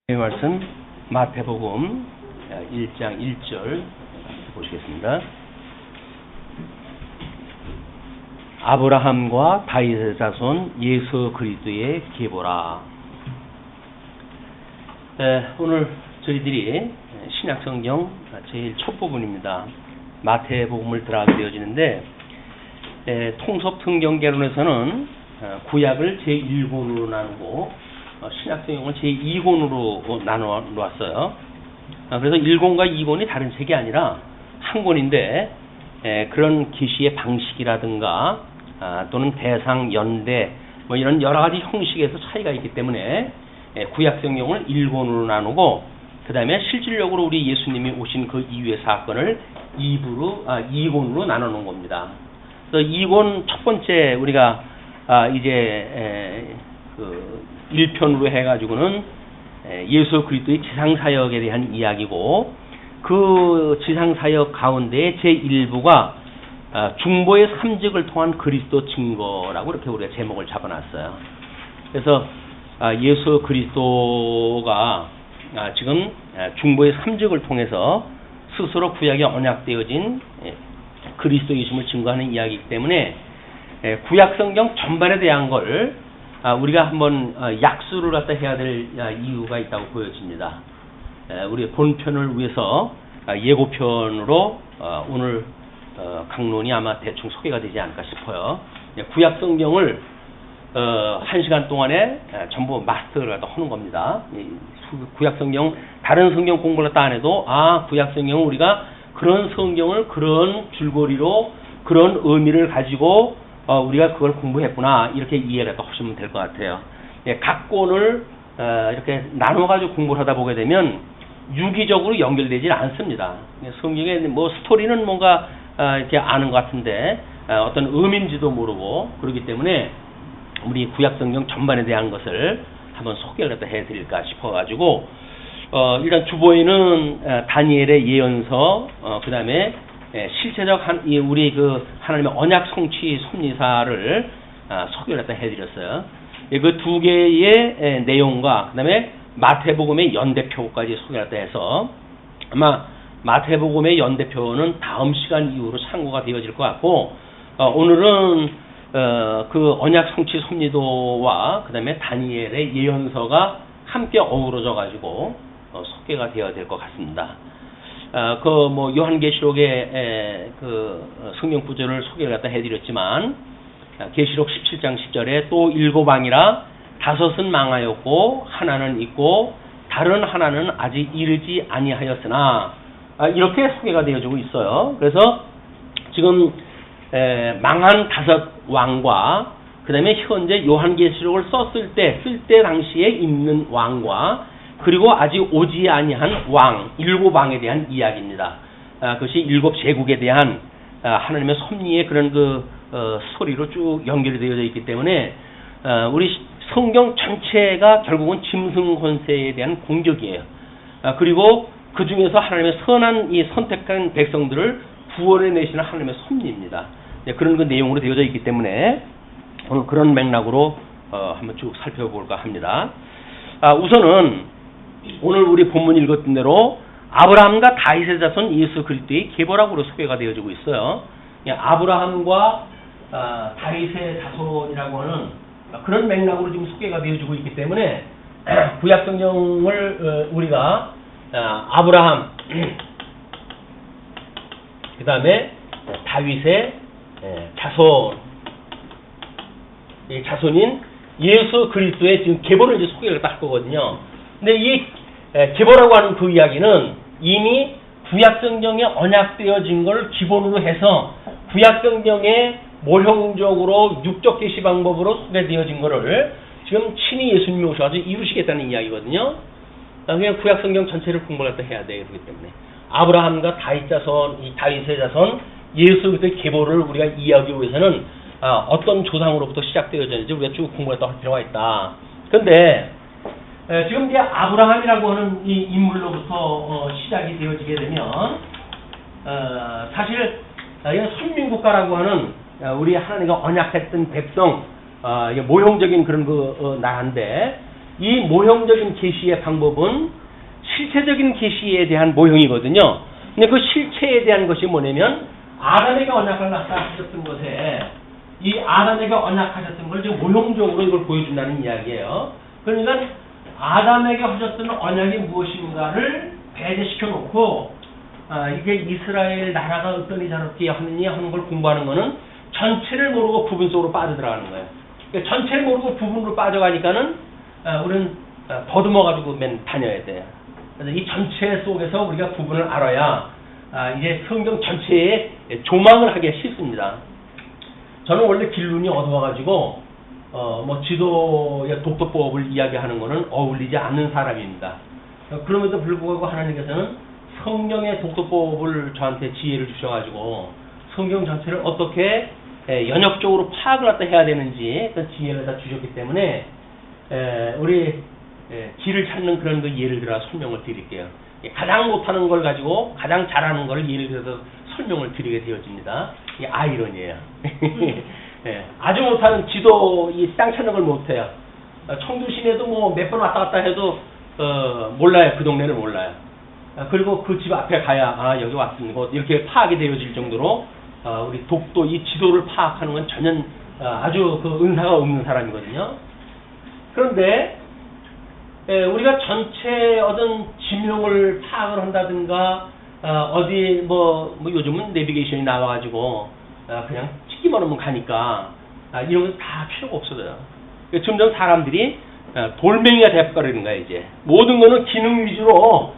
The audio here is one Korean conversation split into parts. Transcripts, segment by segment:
이 말씀 마태복음 1장 1절 보시겠습니다. 아브라함과 다윗의 자손 예수 그리스도의 계보라. 오늘 저희들이 신약성경 제일 첫 부분입니다. 마태복음을 들어가게 되어지는데 통섭성경개론에서는 구약을 제1권으로 나누고 신약성경을 제2권으로 나눠 놓았어요. 그래서 1권과 2권이 다른 책이 아니라 한 권인데 그런 계시의 방식이라든가 또는 대상, 연대 뭐 이런 여러 가지 형식에서 차이가 있기 때문에 구약성경을 1권으로 나누고 그 다음에 실질적으로 우리 예수님이 오신 그 이후의 사건을 2권으로 나눠 놓은 겁니다. 그래서 2권 첫 번째 우리가 이제 1편으로 해가지고는 예수 그리스도의 지상사역에 대한 이야기고 그 지상사역 가운데 제1부가 중보의 삼직을 통한 그리스도 증거라고 이렇게 우리가 제목을 잡아놨어요. 그래서 예수 그리스도가 지금 중보의 삼직을 통해서 스스로 구약에 언약되어진 그리스도이심을 증거하는 이야기이기 때문에 구약성경 전반에 대한 걸 우리가 한번 약수를 갖다 해야 될 이유가 있다고 보여집니다. 우리 본편을 위해서 예고편으로 오늘 강론이 아마 대충 소개가 되지 않을까 싶어요. 구약성경을 1시간 동안에 전부 마스터를 갖다 하는 겁니다. 구약성경 다른 성경 공부를 갖다 안 해도 구약성경은 우리가 그런 성경을 그런 줄거리로 그런 의미를 가지고 우리가 그걸 공부했구나 이렇게 이해를 하시면 될 것 같아요. 각 권을 이렇게 나눠가지고 공부를 하다 보게 되면 유기적으로 연결되지 않습니다. 성경의 뭐 스토리는 뭔가 이렇게 아는 것 같은데 어떤 의미인지도 모르고 그렇기 때문에 우리 구약성경 전반에 대한 것을 한번 소개를 해드릴까 싶어가지고 일단 주보에는 다니엘의 예언서 그 다음에 실체적 우리 그 하나님의 언약 성취 섭리사를 소개를 해드렸어요. 그 두 개의 내용과 그다음에 마태복음의 연대표까지 소개를 해서 아마 마태복음의 연대표는 다음 시간 이후로 참고가 되어질 것 같고 오늘은 그 언약 성취 섭리도와 그다음에 다니엘의 예언서가 함께 어우러져 가지고 소개가 되어야 될 것 같습니다. 뭐 요한계시록의 그 성경 구절을 소개를 갖다 해드렸지만 계시록 17장 10절에 또 7왕이라 5은 망하였고 하나는 있고 다른 하나는 아직 이르지 아니하였으나 이렇게 소개가 되어지고 있어요. 그래서 지금 망한 5왕과 그 다음에 현재 요한계시록을 쓸 때 당시에 있는 왕과 그리고 아직 오지 아니한 왕, 7왕에 대한 이야기입니다. 그것이 7제국에 대한 하나님의 섭리의 그런 스토리로 쭉 연결이 되어져 있기 때문에 우리 성경 전체가 결국은 짐승 권세에 대한 공격이에요. 그리고 그 중에서 하나님의 선한 이 선택한 백성들을 구원해 내시는 하나님의 섭리입니다. 그런 그 내용으로 되어져 있기 때문에 오늘 그런 맥락으로 한번 쭉 살펴볼까 합니다. 우선은 오늘 우리 본문 읽었던 대로 아브라함과 다윗의 자손 예수 그리스도의 계보라고 소개가 되어지고 있어요. 아브라함과 다윗의 자손이라고 하는 그런 맥락으로 지금 소개가 되어지고 있기 때문에 구약성경을 우리가 아브라함 그 다음에 다윗의 자손 이 자손인 예수 그리스도의 지금 계보를 이제 소개를 할 거거든요. 근데 이 계보라고 하는 그 이야기는 이미 구약성경에 언약되어진 걸 기본으로 해서 구약성경에 모형적으로 육적 계시 방법으로 소개되어진 거를 지금 친히 예수님이 오셔가지고 이루시겠다는 이야기거든요. 그냥 구약성경 전체를 공부를 해야 돼요. 그렇기 때문에 아브라함과 다윗 자손, 이 다윗의 자손 예수 그리스도의 계보를 우리가 이해하기 위해서는 어떤 조상으로부터 시작되어졌는지 우리가 쭉 공부를 할 필요가 있다. 그런데 지금 이제 아브라함이라고 하는 이 인물로부터 시작이 되어지게 되면 사실 선민국가라고 하는 우리 하나님과 언약했던 백성 모형적인 그런 나라인데 이 모형적인 계시의 방법은 실체적인 계시에 대한 모형이거든요. 근데 그 실체에 대한 것이 뭐냐면 아담에게 언약을 갖다 하셨던 것에 이 아담에게 언약하셨던 걸 지금 모형적으로 이걸 보여준다는 이야기예요. 그러니까 아담에게 하셨던 언약이 무엇인가를 배제시켜 놓고 이게 이스라엘 나라가 어떠니 저렇게 하느냐 하는 걸 공부하는 거는 전체를 모르고 부분 속으로 빠져들어가는 거예요. 그러니까 전체를 모르고 부분으로 빠져가니까는 우리는 더듬어가지고 맨 다녀야 돼요. 그래서 이 전체 속에서 우리가 부분을 알아야 이제 성경 전체에 조망을 하기가 쉽습니다. 저는 원래 길눈이 어두워가지고 뭐 지도의 독도법을 이야기하는 거는 어울리지 않는 사람입니다. 그럼에도 불구하고 하나님께서는 성경의 독도법을 저한테 지혜를 주셔가지고 성경 전체를 어떻게 연역적으로 파악을 갖다 해야 되는지 그 지혜를 다 주셨기 때문에 우리 길을 찾는 그런 그 예를 들어 설명을 드릴게요. 가장 못하는 걸 가지고 가장 잘하는 걸 예를 들어서 설명을 드리게 되어집니다. 이게 아이러니예요. 아주 못하는 지도 이 땅 찾는 걸 못해요. 청주 시내도 뭐 몇 번 왔다 갔다 해도 몰라요. 그 동네를 몰라요. 그리고 그 집 앞에 가야 여기 왔습니다. 이렇게 파악이 되어질 정도로 우리 독도 이 지도를 파악하는 건 전혀 아주 그 은사가 없는 사람이거든요. 그런데 우리가 전체 어떤 지명을 파악을 한다든가 어디 뭐 요즘은 내비게이션이 나와가지고 그냥 찍기만 하면 가니까 이런 건 다 필요가 없어져요. 점점 사람들이 돌멩이가 돼버리는 거야. 이제 모든 거는 기능 위주로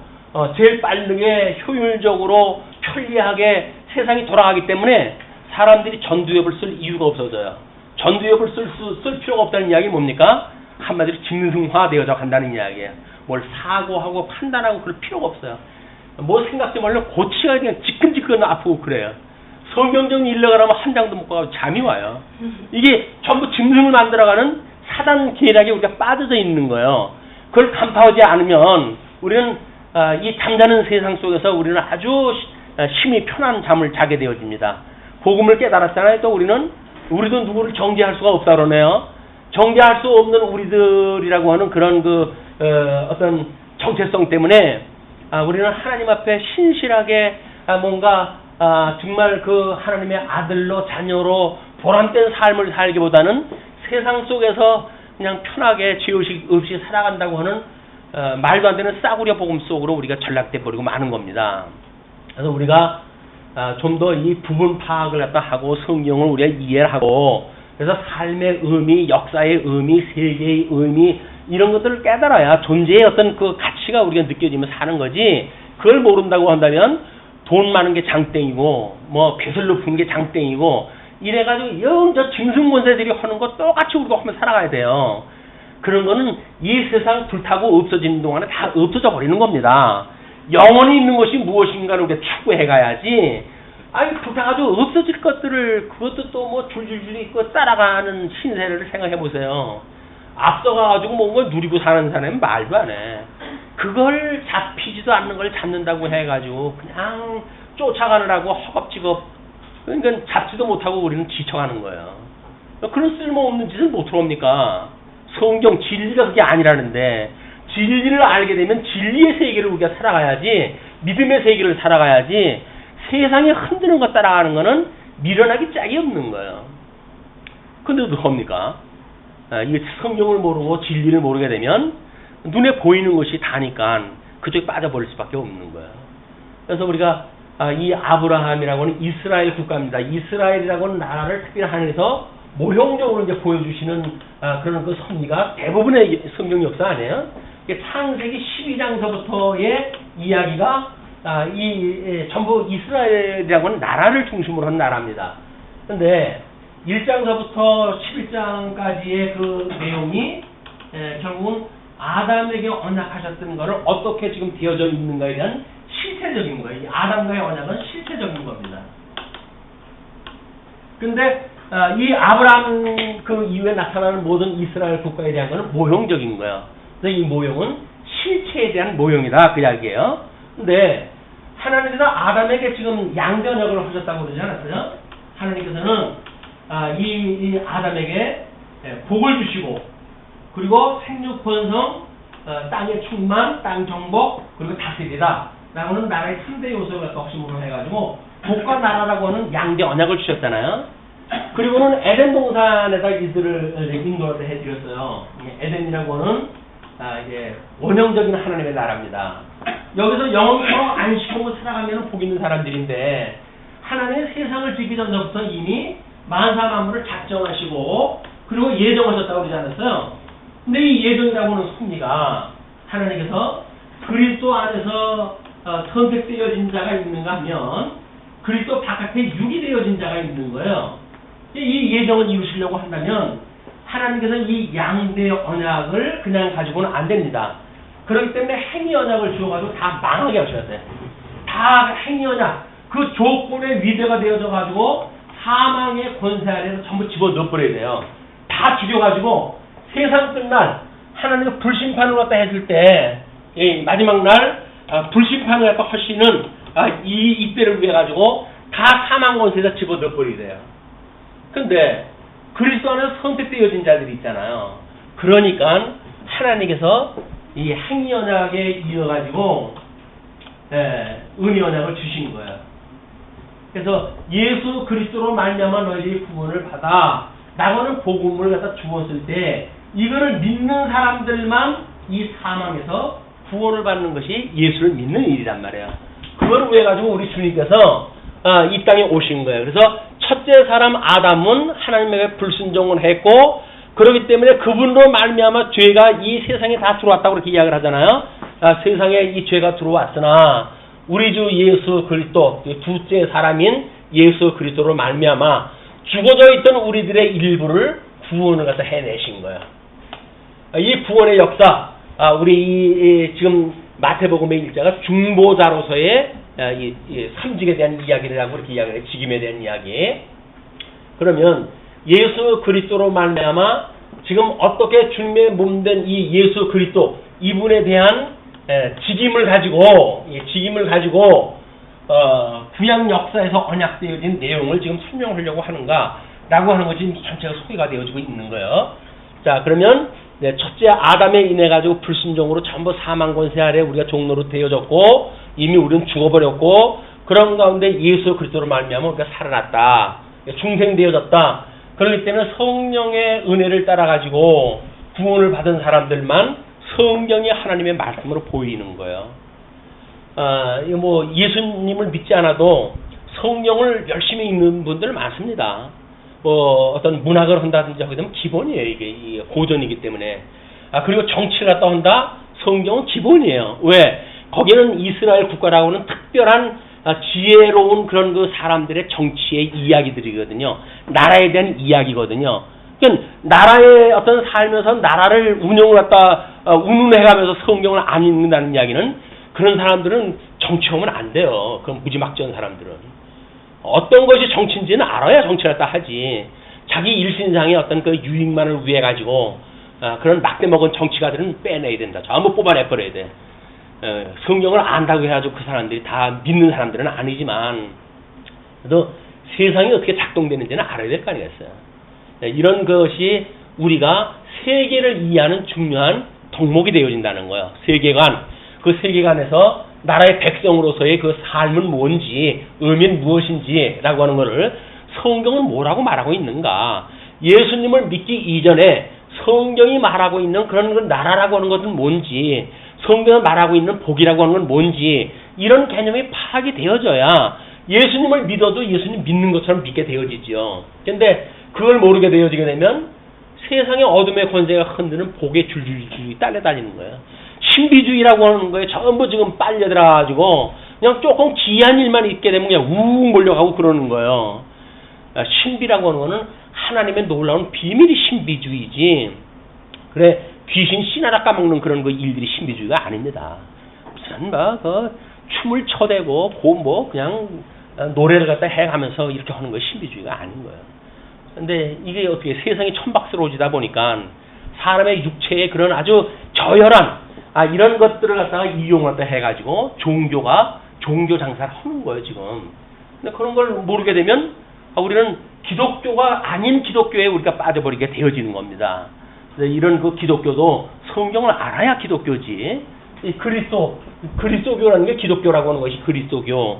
제일 빠르게 효율적으로 편리하게 세상이 돌아가기 때문에 사람들이 전두엽을 쓸 이유가 없어져요. 전두엽을 쓸 필요가 없다는 이야기 뭡니까? 한마디로 짐승화되어져 간다는 이야기예요. 뭘 사고하고 판단하고 그럴 필요가 없어요. 뭐 생각지 말고 고치가 그냥 지끈지끈 아프고 그래요. 성경적 일러가라면 한 장도 못 가고 잠이 와요. 이게 전부 짐승을 만들어가는 사단 계략에 우리가 빠져져 있는 거예요. 그걸 간파하지 않으면 우리는 이 잠자는 세상 속에서 우리는 아주 심히 편한 잠을 자게 되어집니다. 복음을 깨달았잖아요. 또 우리도 누구를 정죄할 수가 없다 그러네요. 정죄할 수 없는 우리들이라고 하는 그런 어떤 정체성 때문에 우리는 하나님 앞에 신실하게 뭔가 정말 그 하나님의 아들로 자녀로 보람된 삶을 살기보다는 세상 속에서 그냥 편하게 죄의식 없이 살아간다고 하는 말도 안 되는 싸구려 복음 속으로 우리가 전락돼 버리고 마는 겁니다. 그래서 우리가 좀 더 이 부분 파악을 갖다 하고 성경을 우리가 이해를 하고 그래서 삶의 의미, 역사의 의미, 세계의 의미 이런 것들을 깨달아야 존재의 어떤 그 가치가 우리가 느껴지면 사는 거지. 그걸 모른다고 한다면 돈 많은 게 장땡이고 뭐 배설 높은 게 장땡이고 이래가지고 영 저 짐승권세들이 하는 거 똑같이 우리도 하면 살아가야 돼요. 그런 거는 이 세상 불타고 없어지는 동안에 다 없어져 버리는 겁니다. 영원히 있는 것이 무엇인가를 우리가 추구해 가야지. 불타가지고 없어질 것들을 그것도 또 뭐 줄줄줄 있고 따라가는 신세를 생각해 보세요. 앞서가가지고 뭔가 누리고 사는 사람은 말도 안 해. 그걸 잡히지도 않는 걸 잡는다고 해가지고 그냥 쫓아가느라고 허겁지겁 그러니까 잡지도 못하고 우리는 지쳐가는 거예요. 그런 쓸모없는 짓을 못 들어옵니까? 성경 진리가 그게 아니라는데 진리를 알게 되면 진리의 세계를 우리가 살아가야지 믿음의 세계를 살아가야지 세상에 흔드는 것 따라가는 거는 미련하기 짝이 없는 거예요. 근데 어떡합니까? 이 성경을 모르고 진리를 모르게 되면 눈에 보이는 것이 다니까 그쪽에 빠져버릴 수밖에 없는 거예요. 그래서 우리가 이 아브라함이라고 하는 이스라엘 국가입니다. 이스라엘이라고 하는 나라를 특별히 하나님께서 모형적으로 이제 보여주시는 그런 그 섭리가 대부분의 성경 역사 아니에요. 창세기 12장서부터의 이야기가 전부 이스라엘이라고 하는 나라를 중심으로 한 나라입니다. 그런데 1장서부터 11장까지의 그 내용이 결국은 아담에게 언약하셨던 것을 어떻게 지금 되어져 있는가에 대한 실체적인 거예요. 이 아담과의 언약은 실체적인 겁니다. 근데 이 아브라함 그 이후에 나타나는 모든 이스라엘 국가에 대한 것은 모형적인 거예요. 그래서 이 모형은 실체에 대한 모형이다 그 이야기예요. 근데 하나님께서 아담에게 지금 양전역을 하셨다고 그러지 않았어요? 하나님께서는 이 아담에게 복을 주시고 그리고 생육번성, 땅의 충만, 땅 정복, 그리고 다스리다. 라고는 나라의 3대 요소를核心으로 해가지고 복과 나라라고 하는 양대 언약을 주셨잖아요. 그리고는 에덴 동산에다 이들을 인도를 해드렸어요. 에덴이라고 하는 이제 원형적인 하나님의 나라입니다. 여기서 영원토록 안식하고 살아가면 복 있는 사람들인데 하나님의 세상을 짓기 전부터 이미 만사 만물을 작정하시고 그리고 예정하셨다고 그러지 않았어요? 근데 이 예정이라고 하는 섭리가 하나님께서 그리스도 안에서 선택되어진 자가 있는가 하면 그리스도 바깥에 육이 되어진 자가 있는 거예요. 이 예정을 이루시려고 한다면 하나님께서 이 양대 언약을 그냥 가지고는 안 됩니다. 그렇기 때문에 행위 언약을 주어가지고 다 망하게 하셔야 돼. 다 행위 언약, 그 조건의 위대가 되어져 가지고 사망의 권세 아래로 전부 집어넣어버려야 돼요. 다 죽여가지고 세상 끝날 하나님의 불심판을 갖다 했을 때 마지막 날 불심판을 갖다 하시는 이때를 위해 가지고 다 사망 권세에다 집어넣어버려야 돼요. 근데 그리스도 안에서 선택되어진 자들이 있잖아요. 그러니까 하나님께서 이 행위 언약에 이어가지고 은혜 언약을 주신 거예요. 그래서 예수 그리스도로 말미암아 너희들이 구원을 받아 나고는 복음을 갖다 주었을 때 이거를 믿는 사람들만 이 사망에서 구원을 받는 것이 예수를 믿는 일이란 말이에요. 그걸 위해 가지고 우리 주님께서 이 땅에 오신 거예요. 그래서 첫째 사람 아담은 하나님에게 불순종을 했고 그렇기 때문에 그분으로 말미암아 죄가 이 세상에 다 들어왔다고 그렇게 이야기를 하잖아요. 세상에 이 죄가 들어왔으나 우리 주 예수 그리스도 둘째 사람인 예수 그리스도로 말미암아 죽어져 있던 우리들의 일부를 구원을 갖다 해내신 거예요. 이 구원의 역사, 우리 지금 마태복음의 1자가 중보자로서의 이 삼직에 대한 이야기를 하고 이렇게 이야기를 해요. 직임에 대한 이야기. 그러면 예수 그리스도로 말미암아 지금 어떻게 주님의 몸된 이 예수 그리스도 이분에 대한 직임을 가지고 구약 역사에서 언약되어진 내용을 지금 설명하려고 하는가라고 하는 것이 전체가 소개가 되어지고 있는 거예요. 자, 그러면 첫째 아담에 인해 가지고 불순종으로 전부 사망 권세 아래 우리가 종로로 되어졌고 이미 우리는 죽어버렸고 그런 가운데 예수 그리스도로 말미암아 우리가 살아났다. 중생되어졌다. 그렇기 때문에 성령의 은혜를 따라 가지고 구원을 받은 사람들만 성경이 하나님의 말씀으로 보이는 거예요. 예수님을 믿지 않아도 성경을 열심히 읽는 분들 많습니다. 어떤 문학을 한다든지 하게 되면 기본이에요. 이게 고전이기 때문에. 그리고 정치를 갖다 한다? 성경은 기본이에요. 왜? 거기는 이스라엘 국가라고는 특별한 지혜로운 그런 그 사람들의 정치의 이야기들이거든요. 나라에 대한 이야기거든요. 그러니까 나라의 어떤 살면서 나라를 운영을 갖다 운운해가면서 성경을 안 읽는다는 이야기는 그런 사람들은 정치하면 안 돼요. 그런 무지막지한 사람들은. 어떤 것이 정치인지는 알아야 정치를 갖다 하지. 자기 일신상의 어떤 그 유익만을 위해 가지고 그런 막대 먹은 정치가들은 빼내야 된다. 전부 뽑아내버려야 돼. 성경을 안다고 해가지고 그 사람들이 다 믿는 사람들은 아니지만 그래도 세상이 어떻게 작동되는지는 알아야 될 거 아니겠어요. 이런 것이 우리가 세계를 이해하는 중요한 덕목이 되어진다는 거예요. 세계관. 그 세계관에서 나라의 백성으로서의 그 삶은 뭔지, 의미는 무엇인지라고 하는 것을 성경은 뭐라고 말하고 있는가. 예수님을 믿기 이전에 성경이 말하고 있는 그런 그 나라라고 하는 것은 뭔지, 성경이 말하고 있는 복이라고 하는 건 뭔지 이런 개념이 파악이 되어져야 예수님을 믿어도 예수님 믿는 것처럼 믿게 되어지죠. 그런데 그걸 모르게 되어지게 되면 세상의 어둠의 권세가 흔드는 복의 줄줄줄이 딸려다니는 거예요. 신비주의라고 하는 거에 전부 지금 빨려들어가지고 그냥 조금 기이한 일만 있게 되면 그냥 우웅 몰려가고 그러는 거예요. 신비라고 하는 거는 하나님의 놀라운 비밀이 신비주의지. 그래 귀신 씨나라 까먹는 그런 그 일들이 신비주의가 아닙니다. 무슨 춤을 춰대고 그냥 노래를 갖다 해가면서 이렇게 하는 거 신비주의가 아닌 거예요. 근데 이게 어떻게 세상이 천박스러워지다 보니까 사람의 육체에 그런 아주 저열한 이런 것들을 갖다가 이용을 해가지고 종교 장사를 하는 거예요 지금. 근데 그런 걸 모르게 되면 우리는 기독교가 아닌 기독교에 우리가 빠져버리게 되어지는 겁니다. 이런 그 기독교도 성경을 알아야 기독교지. 이 그리스도교라는 게 기독교라고 하는 것이 그리스도교.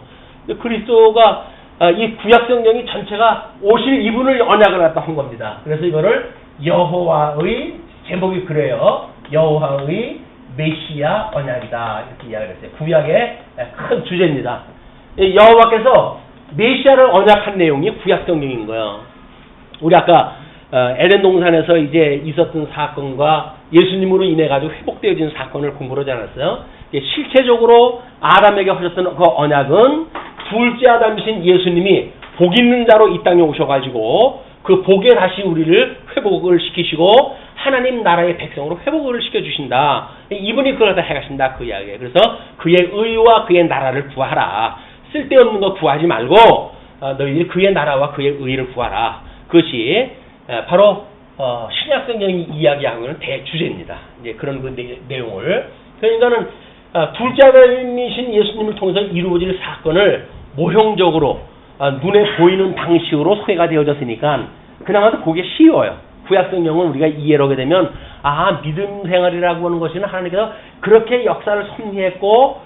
그리스도가 이 구약 성경이 전체가 오실 이분을 언약을 갖다 한 겁니다. 그래서 이거를 여호와의 제목이 그래요. 여호와의 메시아 언약이다 이렇게 이야기를 했어요. 구약의 큰 주제입니다. 여호와께서 메시아를 언약한 내용이 구약 성경인 거예요. 우리 아까 에덴 동산에서 이제 있었던 사건과 예수님으로 인해 가지고 회복되어진 사건을 공부를 하지 않았어요. 실체적으로 아담에게 하셨던 그 언약은 둘째 아담이신 예수님이 복 있는 자로 이 땅에 오셔가지고 그 복에 다시 우리를 회복을 시키시고 하나님 나라의 백성으로 회복을 시켜주신다. 이분이 그걸 다 해가신다 그 이야기예요. 그래서 그의 의와 그의 나라를 구하라. 쓸데없는 거 구하지 말고 너희들이 그의 나라와 그의 의를 구하라. 그것이 바로 신약 성경이 이야기하고 있는 대주제입니다. 이제 그런 그 내용을 그러니까는 둘째 아담이신 예수님을 통해서 이루어질 사건을 모형적으로 눈에 보이는 방식으로 소개가 되어졌으니까 그나마도 보기 쉬워요. 구약 성경을 우리가 이해를 하게 되면 믿음 생활이라고 하는 것은 하나님께서 그렇게 역사를 섭리했고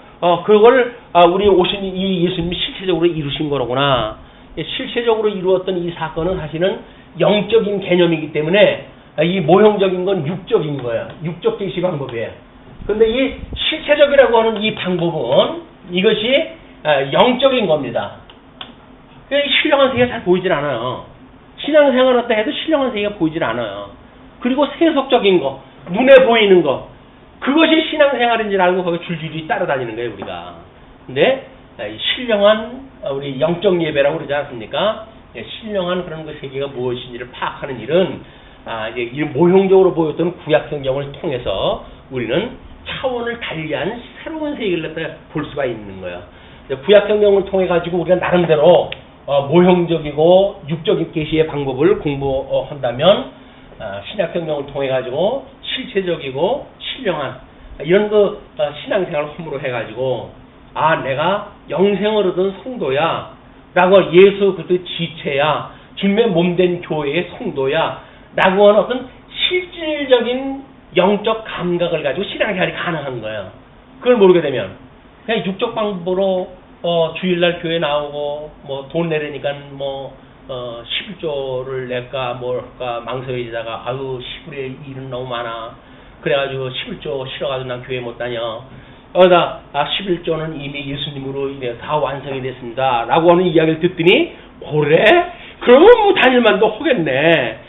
그걸 우리 오신 이 예수님이 실체적으로 이루신 거로구나. 실체적으로 이루었던 이 사건은 사실은 영적인 개념이기 때문에 이 모형적인 건 육적인 거예요. 육적 계시 방법이에요. 그런데 이 실체적이라고 하는 이 방법은 이것이 영적인 겁니다. 신령한 세계가 잘 보이질 않아요. 신앙생활 했다 해도 신령한 세계가 보이질 않아요. 그리고 세속적인 거, 눈에 보이는 거, 그것이 신앙생활인 줄 알고 거기 줄줄이 따라다니는 거예요, 우리가. 근데 신령한 우리 영적 예배라고 그러지 않습니까? 신령한 그런 그 세계가 무엇인지를 파악하는 일은 이제 이 모형적으로 보였던 구약 성경을 통해서 우리는 차원을 달리한 새로운 세계를 갖다 볼 수가 있는 거예요. 구약 성경을 통해 가지고 우리가 나름대로 모형적이고 육적인 계시의 방법을 공부한다면 신약 성경을 통해 가지고 실체적이고 신령한 이런 그 신앙생활을 홈으로 해 가지고 내가 영생을 얻은 성도야 라고 예수 그리스도의 지체야 주님의 몸된 교회의 성도야 라고 하는 어떤 실질적인 영적 감각을 가지고 신앙생활이 가능한 거예요. 그걸 모르게 되면 그냥 육적 방법으로 주일날 교회 나오고 뭐 돈 내려니까 11조를 낼까 뭘 할까 망설이다가 10불의 일은 너무 많아. 그래가지고 11조 싫어가지고 난 교회 못 다녀. 11조는 이미 예수님으로 인해 다 완성이 됐습니다. 라고 하는 이야기를 듣더니 그래? 그러면 뭐 다닐만도 하겠네.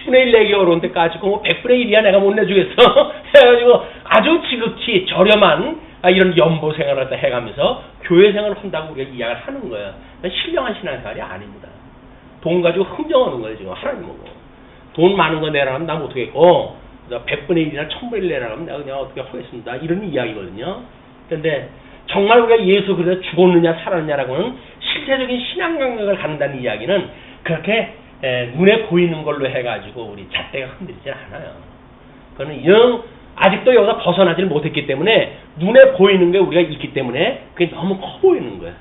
10분의 1 내기 어려운 데까지 뭐 100분의 1이야 내가 못 내주겠어. 해가지고 아주 지극히 저렴한 이런 연보 생활을 갖다 해가면서 교회 생활을 한다고 우리가 이야기를 하는 거예요. 신령한 신앙생활이 아닙니다. 돈 가지고 흥정하는 거예요 지금 하나님 보고. 돈 많은 거 내라면 나 못하겠고 100분의 1이나 1000분의 1 내라면 내가 그냥 어떻게 하겠습니다. 이런 이야기거든요. 그런데 정말 우리가 예수 그래서 죽었느냐 살았느냐라고는 실체적인 신앙 감각을 갖는다는 이야기는 그렇게 눈에 보이는 걸로 해가지고 우리 잣대가 흔들리질 않아요. 그거는 아직도 여기서 벗어나질 못했기 때문에 눈에 보이는 게 우리가 있기 때문에 그게 너무 커 보이는 거예요.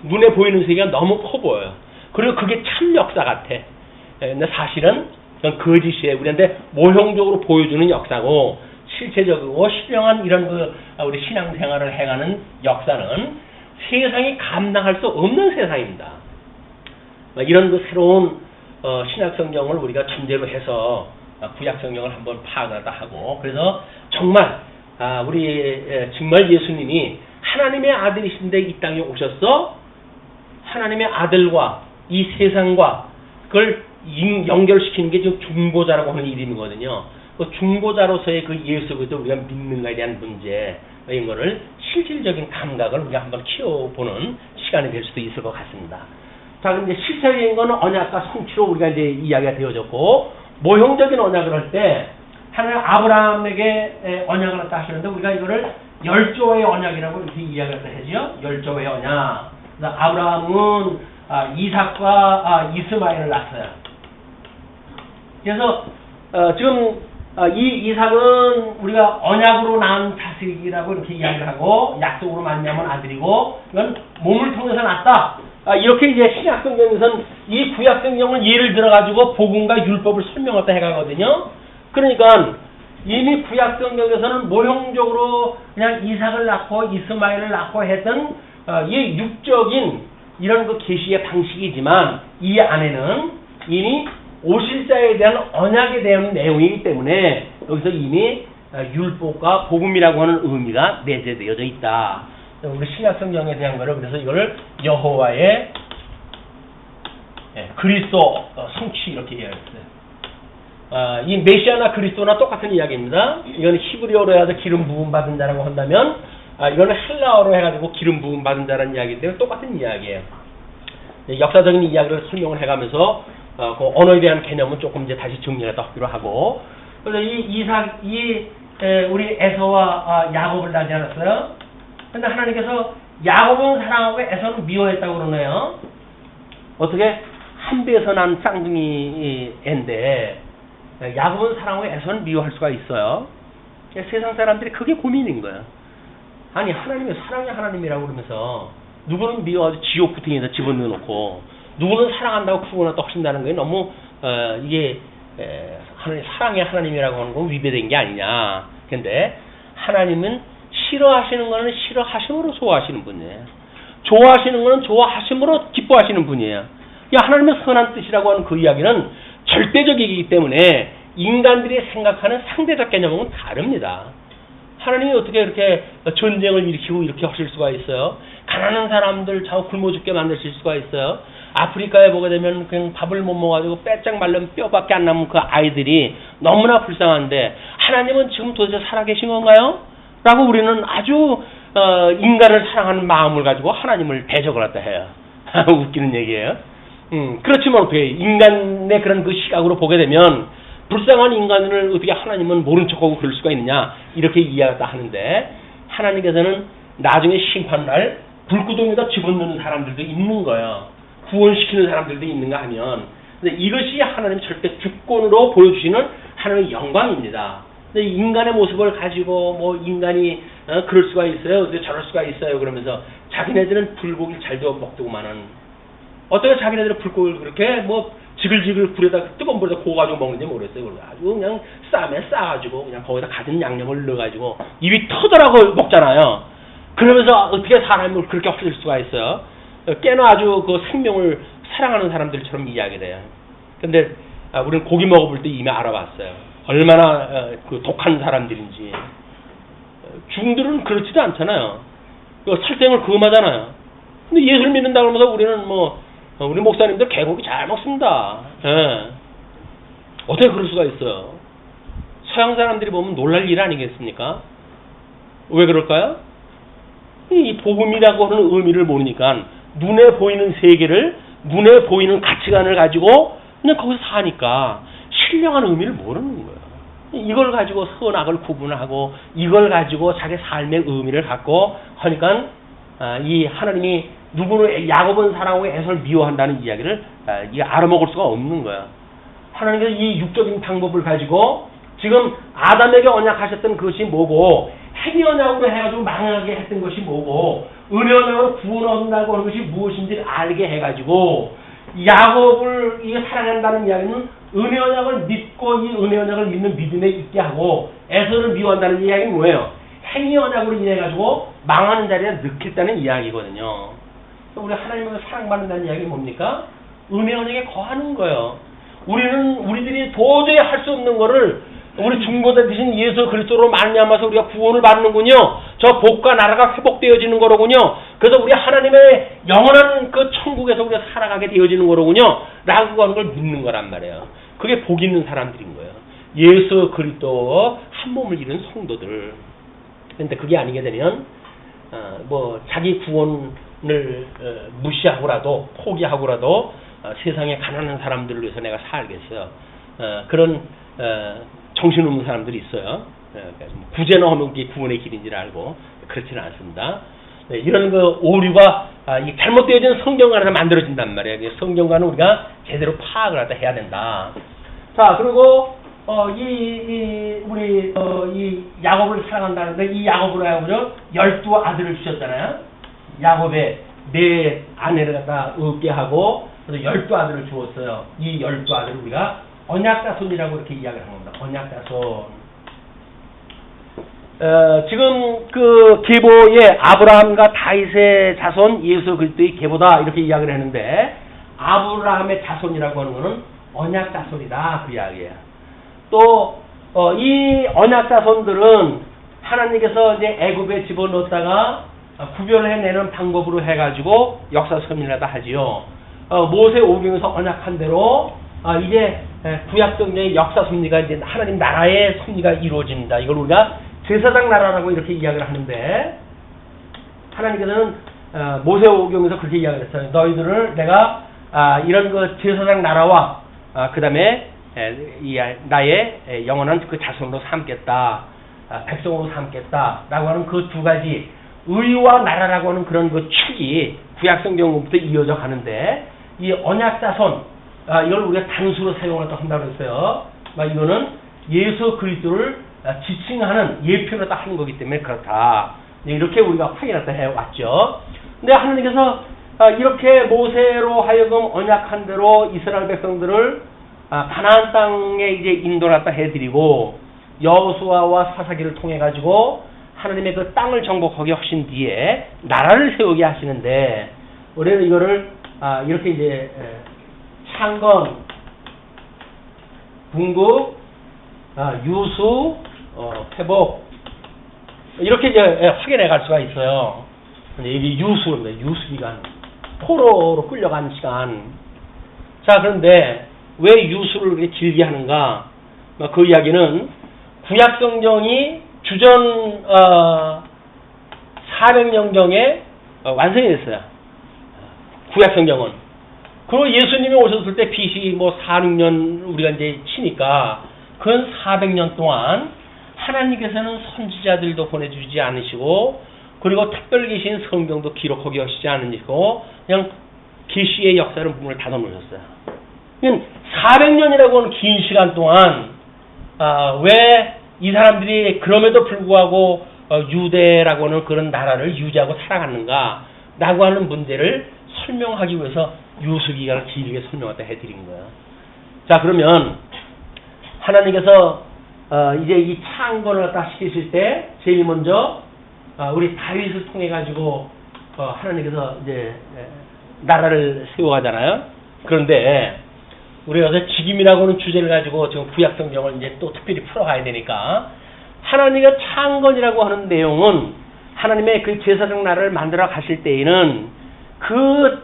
눈에 보이는 세계가 너무 커 보여요. 그리고 그게 참 역사 같아. 근데 사실은 그건 거짓이에요. 우리한테 모형적으로 보여주는 역사고 실체적이고 신령한 이런 우리 신앙생활을 해가는 역사는 세상이 감당할 수 없는 세상입니다. 이런 새로운 신약성경을 우리가 전제로 해서 구약성경을 한번 파악하다 하고 그래서 정말 정말 예수님이 하나님의 아들이신데 이 땅에 오셔서 하나님의 아들과 이 세상과 그걸 연결시키는 게 지금 중보자라고 하는 이름이거든요. 그 중보자로서의 그 예수 그리스도 우리가 믿는가에 대한 문제 이런 거를 실질적인 감각을 우리가 한번 키워보는 시간이 될 수도 있을 것 같습니다. 자, 근데 실체적인 거는 언약과 성취로 우리가 이제 이야기가 되어졌고 모형적인 언약을 할 때 하나님 아브라함에게 언약을 갖다 하시는데 우리가 이거를 열조의 언약이라고 이렇게 이야기를 하죠. 열조의 언약. 아브라함은 이삭과 이스마엘을 낳았어요. 그래서 지금 이 이삭은 우리가 언약으로 낳은 자식이라고 이렇게 이야기를 하고 약속으로 만나면 아들이고 이건 몸을 통해서 낳았다. 이렇게 이제 신약성경에서는 이 구약성경을 예를 들어가지고 복음과 율법을 설명했다 해가거든요. 그러니까 이미 구약 성경에서는 모형적으로 그냥 이삭을 낳고 이스마엘을 낳고 했던 이 육적인 이런 그 계시의 방식이지만 이 안에는 이미 오실 자에 대한 언약에 대한 내용이기 때문에 여기서 이미 율법과 복음이라고 하는 의미가 내재되어져 있다. 우리 신약 성경에 대한 거를 그래서 이걸 여호와의 그리스도 성취 이렇게 이야기했어요. 이 메시아나 그리스도나 똑같은 이야기입니다. 이거는 히브리어로 해서 기름 부음 받은 자라고 한다면 이거는 헬라어로 해가지고 기름 부음 받은 자라는 이야기이기 때문에 똑같은 이야기예요. 역사적인 이야기를 설명을 해가면서 그 언어에 대한 개념은 조금 이제 다시 정리해서 하기로 하고 그래서 우리 에서와 야곱을 낳지 않았어요. 근데 하나님께서 야곱은 사랑하고 에서는 미워했다고 그러네요. 어떻게 한 배에서 난 쌍둥이 애인데 야곱은 사랑하고 에서는 미워할 수가 있어요. 세상 사람들이 그게 고민인 거예요. 아니 하나님의 사랑의 하나님이라고 그러면서 누구는 미워가지고 지옥 구덩이에다 집어넣어 놓고 누구는 사랑한다고 구원한다고 하신다는 게 너무 이게 하나님 사랑의 하나님이라고 하는 건 위배된 게 아니냐. 근데 하나님은 싫어하시는 거는 싫어하심으로 좋아하시는 분이에요. 좋아하시는 거는 좋아하심으로 기뻐하시는 분이에요. 하나님의 선한 뜻이라고 하는 그 이야기는 절대적이기 때문에 인간들이 생각하는 상대적 개념은 다릅니다. 하나님이 어떻게 이렇게 전쟁을 일으키고 이렇게 하실 수가 있어요? 가난한 사람들 자꾸 굶어 죽게 만드실 수가 있어요? 아프리카에 보게 되면 그냥 밥을 못 먹어가지고 빼짝 말른 뼈밖에 안 남은 그 아이들이 너무나 불쌍한데 하나님은 지금 도대체 살아계신 건가요? 라고 우리는 아주 인간을 사랑하는 마음을 가지고 하나님을 대적을 했다 해요. 웃기는 얘기예요. 그렇지만 어떻게 인간의 그런 그 시각으로 보게 되면 불쌍한 인간을 어떻게 하나님은 모른 척하고 그럴 수가 있느냐 이렇게 이해하다 하는데 하나님께서는 나중에 심판날 불구덩이에다 집어넣는 사람들도 있는 거예요. 구원시키는 사람들도 있는가 하면 근데 이것이 하나님 절대 주권으로 보여주시는 하나님의 영광입니다. 근데 인간의 모습을 가지고 뭐 인간이 그럴 수가 있어요. 저럴 수가 있어요. 그러면서 자기네들은 불고기를 잘도 먹더구만은 어떻게 자기네들은 불고기를 그렇게 뭐 지글지글 불에다 뜨거운 불에다 구워가지고 먹는지 모르겠어요. 아주 그냥 쌈에 싸가지고 그냥 거기다 가진 양념을 넣어가지고 입이 터더라고 먹잖아요. 그러면서 어떻게 사람을 그렇게 하실 수가 있어요? 꽤나 아주 그 생명을 사랑하는 사람들처럼 이야기돼요. 근데 우리는 고기 먹어볼 때 이미 알아봤어요. 얼마나 그 독한 사람들인지. 중들은 그렇지도 않잖아요. 살생을 금하잖아요. 근데 예수를 믿는다 그러면서 우리는 우리 목사님들 개고기 잘 먹습니다. 예. 어떻게 그럴 수가 있어요? 서양 사람들이 보면 놀랄 일 아니겠습니까? 왜 그럴까요? 이 복음이라고 하는 의미를 모르니까 눈에 보이는 세계를 눈에 보이는 가치관을 가지고 그냥 거기서 사니까 신령한 의미를 모르는 거예요. 이걸 가지고 선악을 구분하고 이걸 가지고 자기 삶의 의미를 갖고 하니까 이 하나님이 누구는 야곱은 사랑하고 에서를 미워한다는 이야기를 이게 알아먹을 수가 없는 거야. 하나님께서 이 육적인 방법을 가지고 지금 아담에게 언약하셨던 것이 뭐고 행위 언약으로 해가지고 망하게 했던 것이 뭐고 은혜 언약으로 구원 얻는다고 하는 것이 무엇인지를 알게 해가지고 야곱을 사랑한다는 이야기는 은혜 언약을 믿고 이 은혜 언약을 믿는 믿음에 있게 하고 에서를 미워한다는 이야기는 뭐예요? 행위 언약으로 인해가지고 망하는 자리에 넣겠다는 이야기거든요. 우리 하나님을 사랑받는다는 이야기는 뭡니까? 은혜 언약에 거하는 거예요. 우리들이 도저히 할 수 없는 거를 우리 중보자 되신 예수 그리스도로 말미암아서 우리가 구원을 받는군요. 저 복과 나라가 회복되어지는 거로군요. 그래서 우리 하나님의 영원한 그 천국에서 우리가 살아가게 되어지는 거로군요. 라고 하는 걸 믿는 거란 말이에요. 그게 복 있는 사람들인 거예요. 예수 그리스도 한 몸을 이룬 성도들. 근데 그게 아니게 되면 자기 구원을 무시하고라도 포기하고라도 세상에 가난한 사람들을 위해서 내가 살겠어요. 그런 정신없는 사람들이 있어요. 구제나 하면 그게 구원의 길인지를 알고 그렇지는 않습니다. 이런 그 오류가 잘못되어진 성경관에서 만들어진단 말이에요. 성경관은 우리가 제대로 파악을 하다 해야 된다. 자, 그리고 우리 야곱을 사랑한다는데 이 야곱으로 하여금 12 아들을 주셨잖아요. 야곱의 4 아내를 갖다 얻게 하고 그래서 12 아들을 주었어요. 이 12 아들을 우리가 언약자손이라고 이렇게 이야기를 한 겁니다. 언약자손. 지금 그 계보에 아브라함과 다윗의 자손 예수 그리스도의 계보다 이렇게 이야기를 했는데 아브라함의 자손이라고 하는 것은 언약 자손이다 그 이야기예요. 또 이 언약 자손들은 하나님께서 이제 애굽에 집어넣었다가 구별해내는 방법으로 해가지고 역사 섭리라다 하지요. 모세 오경에서 언약한 대로 이제 구약 성경의 역사 섭리가 이제 하나님 나라의 섭리가 이루어집니다. 이걸 우리가 제사장 나라라고 이렇게 이야기를 하는데 하나님께서는 모세 오경에서 그렇게 이야기를 했어요. 너희들을 내가 이런 그 제사장 나라와 그 다음에 나의 영원한 그 자손으로 삼겠다, 백성으로 삼겠다라고 하는 그 두 가지 의와 나라라고 하는 그런 그 축이 구약 성경부터 이어져 가는데 이 언약 자손 이걸 우리가 단수로 사용을 한다고 했어요. 이거는 예수 그리스도를 지칭하는 예표로 다 하는 거기 때문에 그렇다. 이렇게 우리가 확인을 해왔죠. 근데 하나님께서 이렇게 모세로 하여금 언약한 대로 이스라엘 백성들을 가나안 땅에 이제 인도를 해드리고 여호수아와 사사기를 통해 가지고 하나님의 그 땅을 정복하게 하신 뒤에 나라를 세우게 하시는데 우리는 이거를 이렇게 이제 창건, 궁극, 유수, 회복 이렇게 이제 확인해 갈 수가 있어요. 이게 유수입니다. 유수 기간, 포로로 끌려간 시간. 자, 그런데 왜 유수를 그렇게 길게 하는가? 그 이야기는 구약 성경이 주전 400년경에 완성이 됐어요. 구약 성경은. 그리고 예수님이 오셨을 때 BC 4,6년 우리가 이제 치니까 그건 400년 동안 하나님께서는 선지자들도 보내주지 않으시고 그리고 특별 계신 성경도 기록하게 하시지 않으시고 그냥 계시의 역사를 문을 닫아 놓으셨어요. 400년이라고 하는 긴 시간 동안 왜 이 사람들이 그럼에도 불구하고 유대라고 하는 그런 나라를 유지하고 살아갔는가 라고 하는 문제를 설명하기 위해서 유수기간을 길게 설명하다 해드린 거예요. 자, 그러면 하나님께서 이제 이 창건을 갖다 시키실 때 제일 먼저 우리 다윗을 통해 가지고 하나님께서 이제 나라를 세워가잖아요. 그런데 우리가 어제 직임이라고 하는 주제를 가지고 지금 구약 성경을 이제 또 특별히 풀어가야 되니까 하나님의 창건이라고 하는 내용은 하나님의 그 제사장 나라를 만들어 가실 때에는 그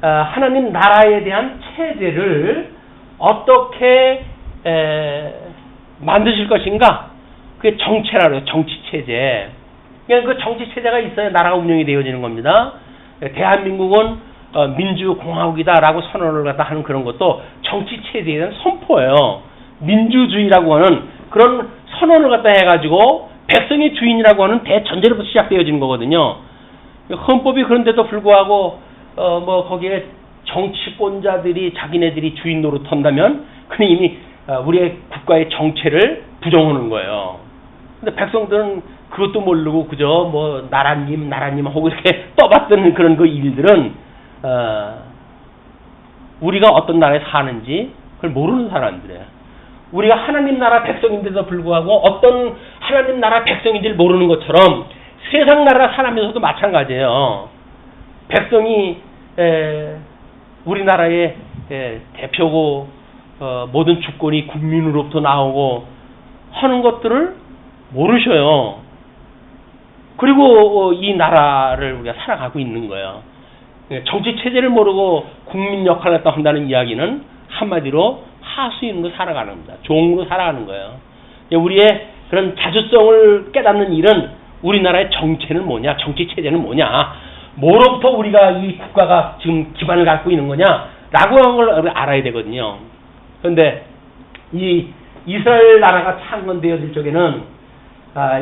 하나님 나라에 대한 체제를 어떻게 만드실 것인가? 그게 정체라고 해요. 정치 체제. 그러니까 그 정치 체제가 있어야 나라가 운영이 되어지는 겁니다. 대한민국은 민주공화국이다라고 선언을 갖다 하는 그런 것도 정치 체제에 대한 선포예요. 민주주의라고 하는 그런 선언을 갖다 해가지고 백성의 주인이라고 하는 대전제로부터 시작되어지는 거거든요. 헌법이 그런데도 불구하고 거기에 정치권자들이 자기네들이 주인 노릇한다면 그는 이미 우리의 국가의 정체를 부정하는 거예요. 근데 백성들은 그것도 모르고 그저 나라님 하고 이렇게 떠받드는 그런 그 일들은 우리가 어떤 나라에 사는지 그걸 모르는 사람들이에요. 우리가 하나님 나라 백성인데도 불구하고 어떤 하나님 나라 백성인지를 모르는 것처럼 세상 나라 사람에서도 마찬가지예요. 백성이 우리나라의 대표고 모든 주권이 국민으로부터 나오고 하는 것들을 모르셔요. 그리고 이 나라를 우리가 살아가고 있는 거예요. 정치 체제를 모르고 국민 역할을 했다 한다는 이야기는 한마디로 하수인으로 살아가는 겁니다. 종으로 살아가는 거예요. 우리의 그런 자주성을 깨닫는 일은 우리나라의 정체는 뭐냐, 정치 체제는 뭐냐, 뭐로부터 우리가 이 국가가 지금 기반을 갖고 있는 거냐라고 하는 걸 알아야 되거든요. 그런데 이 이스라엘 나라가 창건되어질 적에는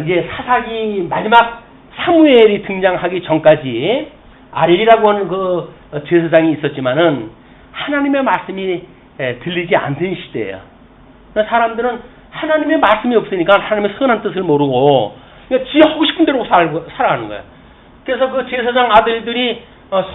이제 사사기 마지막 사무엘이 등장하기 전까지 알리라고 하는 그 제사장이 있었지만은 하나님의 말씀이 들리지 않던 시대예요. 사람들은 하나님의 말씀이 없으니까 하나님의 선한 뜻을 모르고 그냥 지 하고 싶은 대로 살아가는 거예요. 그래서 그 제사장 아들들이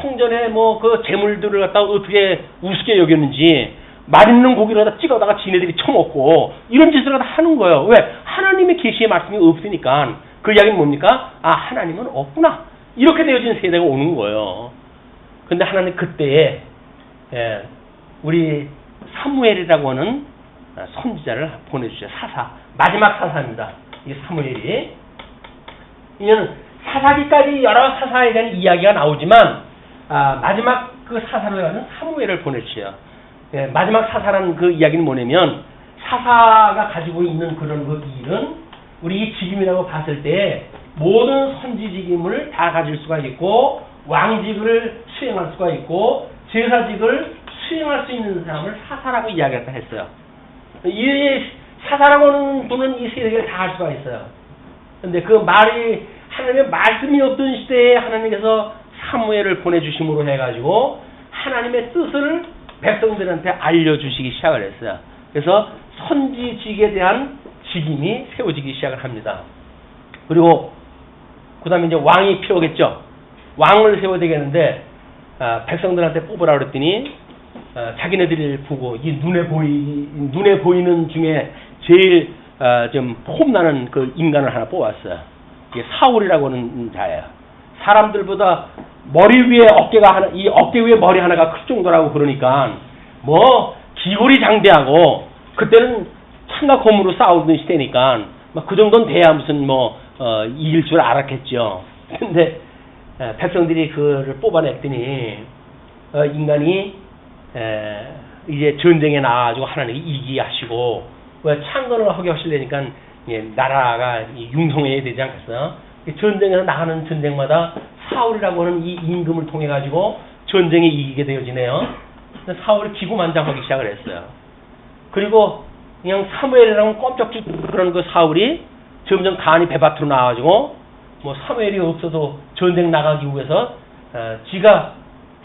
성전에 그 재물들을 갖다가 어떻게 우습게 여겼는지 맛있는 고기를 갖다 찍어다가 지네들이 처먹고 이런 짓을 갖다 하는 거예요. 왜? 하나님의 계시의 말씀이 없으니까 그 이야기는 뭡니까? 아, 하나님은 없구나. 이렇게 되어진 세대가 오는 거예요. 근데 하나님 그때에 우리 사무엘이라고 하는 선지자를 보내주셔. 사사. 마지막 사사입니다. 이 사무엘이. 이는 사사기까지 여러 사사에 대한 이야기가 나오지만 마지막 그 사사로 하는 사무엘을 보내주셔요. 마지막 사사라는 그 이야기는 뭐냐면 사사가 가지고 있는 그런 그 일은 우리 이 직임이라고 봤을 때 모든 선지직임을 다 가질 수가 있고 왕직을 수행할 수가 있고 제사직을 수행할 수 있는 사람을 사사라고 이야기했다 했어요. 이 사사라고 하는 분은 이 세 개를 다 할 수가 있어요. 근데 그 말이 하나님의 말씀이 없던 시대에 하나님께서 사무엘을 보내주심으로 해가지고 하나님의 뜻을 백성들한테 알려주시기 시작을 했어요. 그래서 선지직에 대한 직임이 세워지기 시작을 합니다. 그리고 그 다음에 이제 왕이 필요하겠죠. 왕을 세워야 되겠는데 백성들한테 뽑으라 그랬더니 자기네들이 보고 이 눈에 보이는 중에 제일 좀 폼나는 그 인간을 하나 뽑았어요. 이게 사울이라고 하는 자예요. 사람들보다 머리 위에 어깨가 하나, 이 어깨 위에 머리 하나가 클 정도라고 그러니까 뭐 기골이 장대하고 그때는 창과 검으로 싸우던 시대니까 막 그 정도는 돼야 무슨 뭐 이길 줄 알았겠죠. 근데 백성들이 그를 뽑아냈더니 인간이 이제 전쟁에 나와가지고 하나님이 이기게 하시고 왜 창건을 하게 하시려니까 나라가 융성해야 되지 않겠어요? 전쟁에서 나가는 전쟁마다 사울이라고 하는 이 임금을 통해 가지고 전쟁에 이기게 되어지네요. 사울이 기구만장하기 시작을 했어요. 그리고 그냥 사무엘이라는 껌쩍지 그런 그 사울이 점점 간이 배밭으로 나와가지고 뭐 사무엘이 없어도 전쟁 나가기 위해서 지가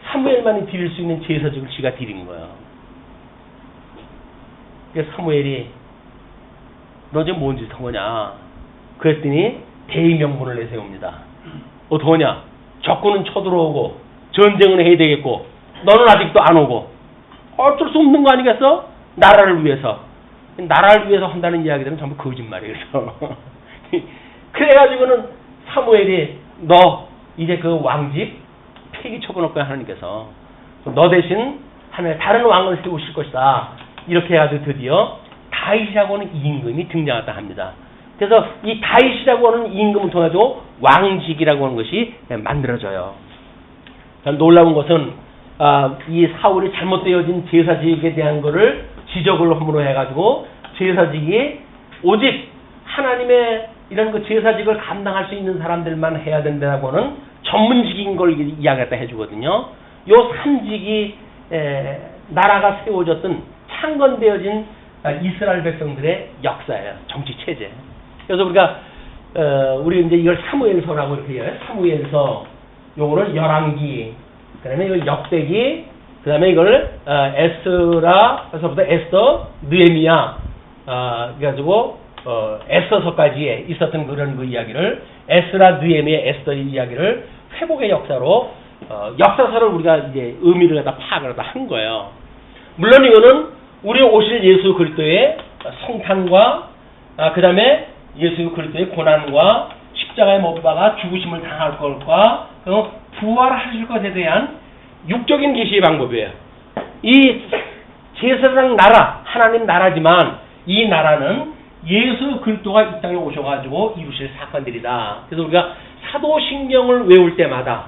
사무엘만이 드릴 수 있는 제사직을 지가 드린 거예요. 그래서 사무엘이 너 지금 뭔 짓 한 거냐? 그랬더니 대의명분을 내세웁니다. 어떡하냐? 적군은 쳐들어오고 전쟁은 해야 되겠고 너는 아직도 안 오고 어쩔 수 없는 거 아니겠어? 나라를 위해서. 나라를 위해서 한다는 이야기들은 전부 거짓말이에요. 그래가지고는 사무엘이 너 이제 그 왕직 폐기 처분할 거야 하나님께서. 너 대신 하늘 다른 왕을 세우실 것이다. 이렇게 해가지고 드디어 다윗이라고 하는 임금이 등장했다 합니다. 그래서 이 다윗이라고 하는 임금을 통해서 왕직이라고 하는 것이 만들어져요. 놀라운 것은 이 사울이 잘못되어진 제사직에 대한 것을 지적을 함으로 해가지고 제사직이 오직 하나님의 이런 그 제사직을 감당할 수 있는 사람들만 해야 된다고 하는 전문직인 걸 이야기했다 해주거든요. 요 3직이 나라가 세워졌던 창건되어진 이스라엘 백성들의 역사예요. 정치 체제. 그래서 우리가 우리 이제 이걸 사무엘서라고 이렇게 해요. 사무엘서, 요거를 열왕기, 그다음에 이걸 역대기, 그다음에 이걸 에스라서부터 에스더, 느헤미야, 그래가지고 에스더서까지 있었던 그런 그 이야기를 에스라, 느헤미야, 에스더 이야기를 회복의 역사로 역사서를 우리가 이제 의미를 갖다 파악을 갖다 한 거예요. 물론 이거는 우리 오실 예수 그리스도의 성탄과 그다음에 예수 그리스도의 고난과 십자가에 못 박아 죽으심을 당할 것과 부활하실 것에 대한 육적인 계시의 방법이에요. 이 제사장 나라, 하나님 나라지만 이 나라는 예수 그리스도가 이 땅에 오셔가지고 이루실 사건들이다. 그래서 우리가 사도신경을 외울 때마다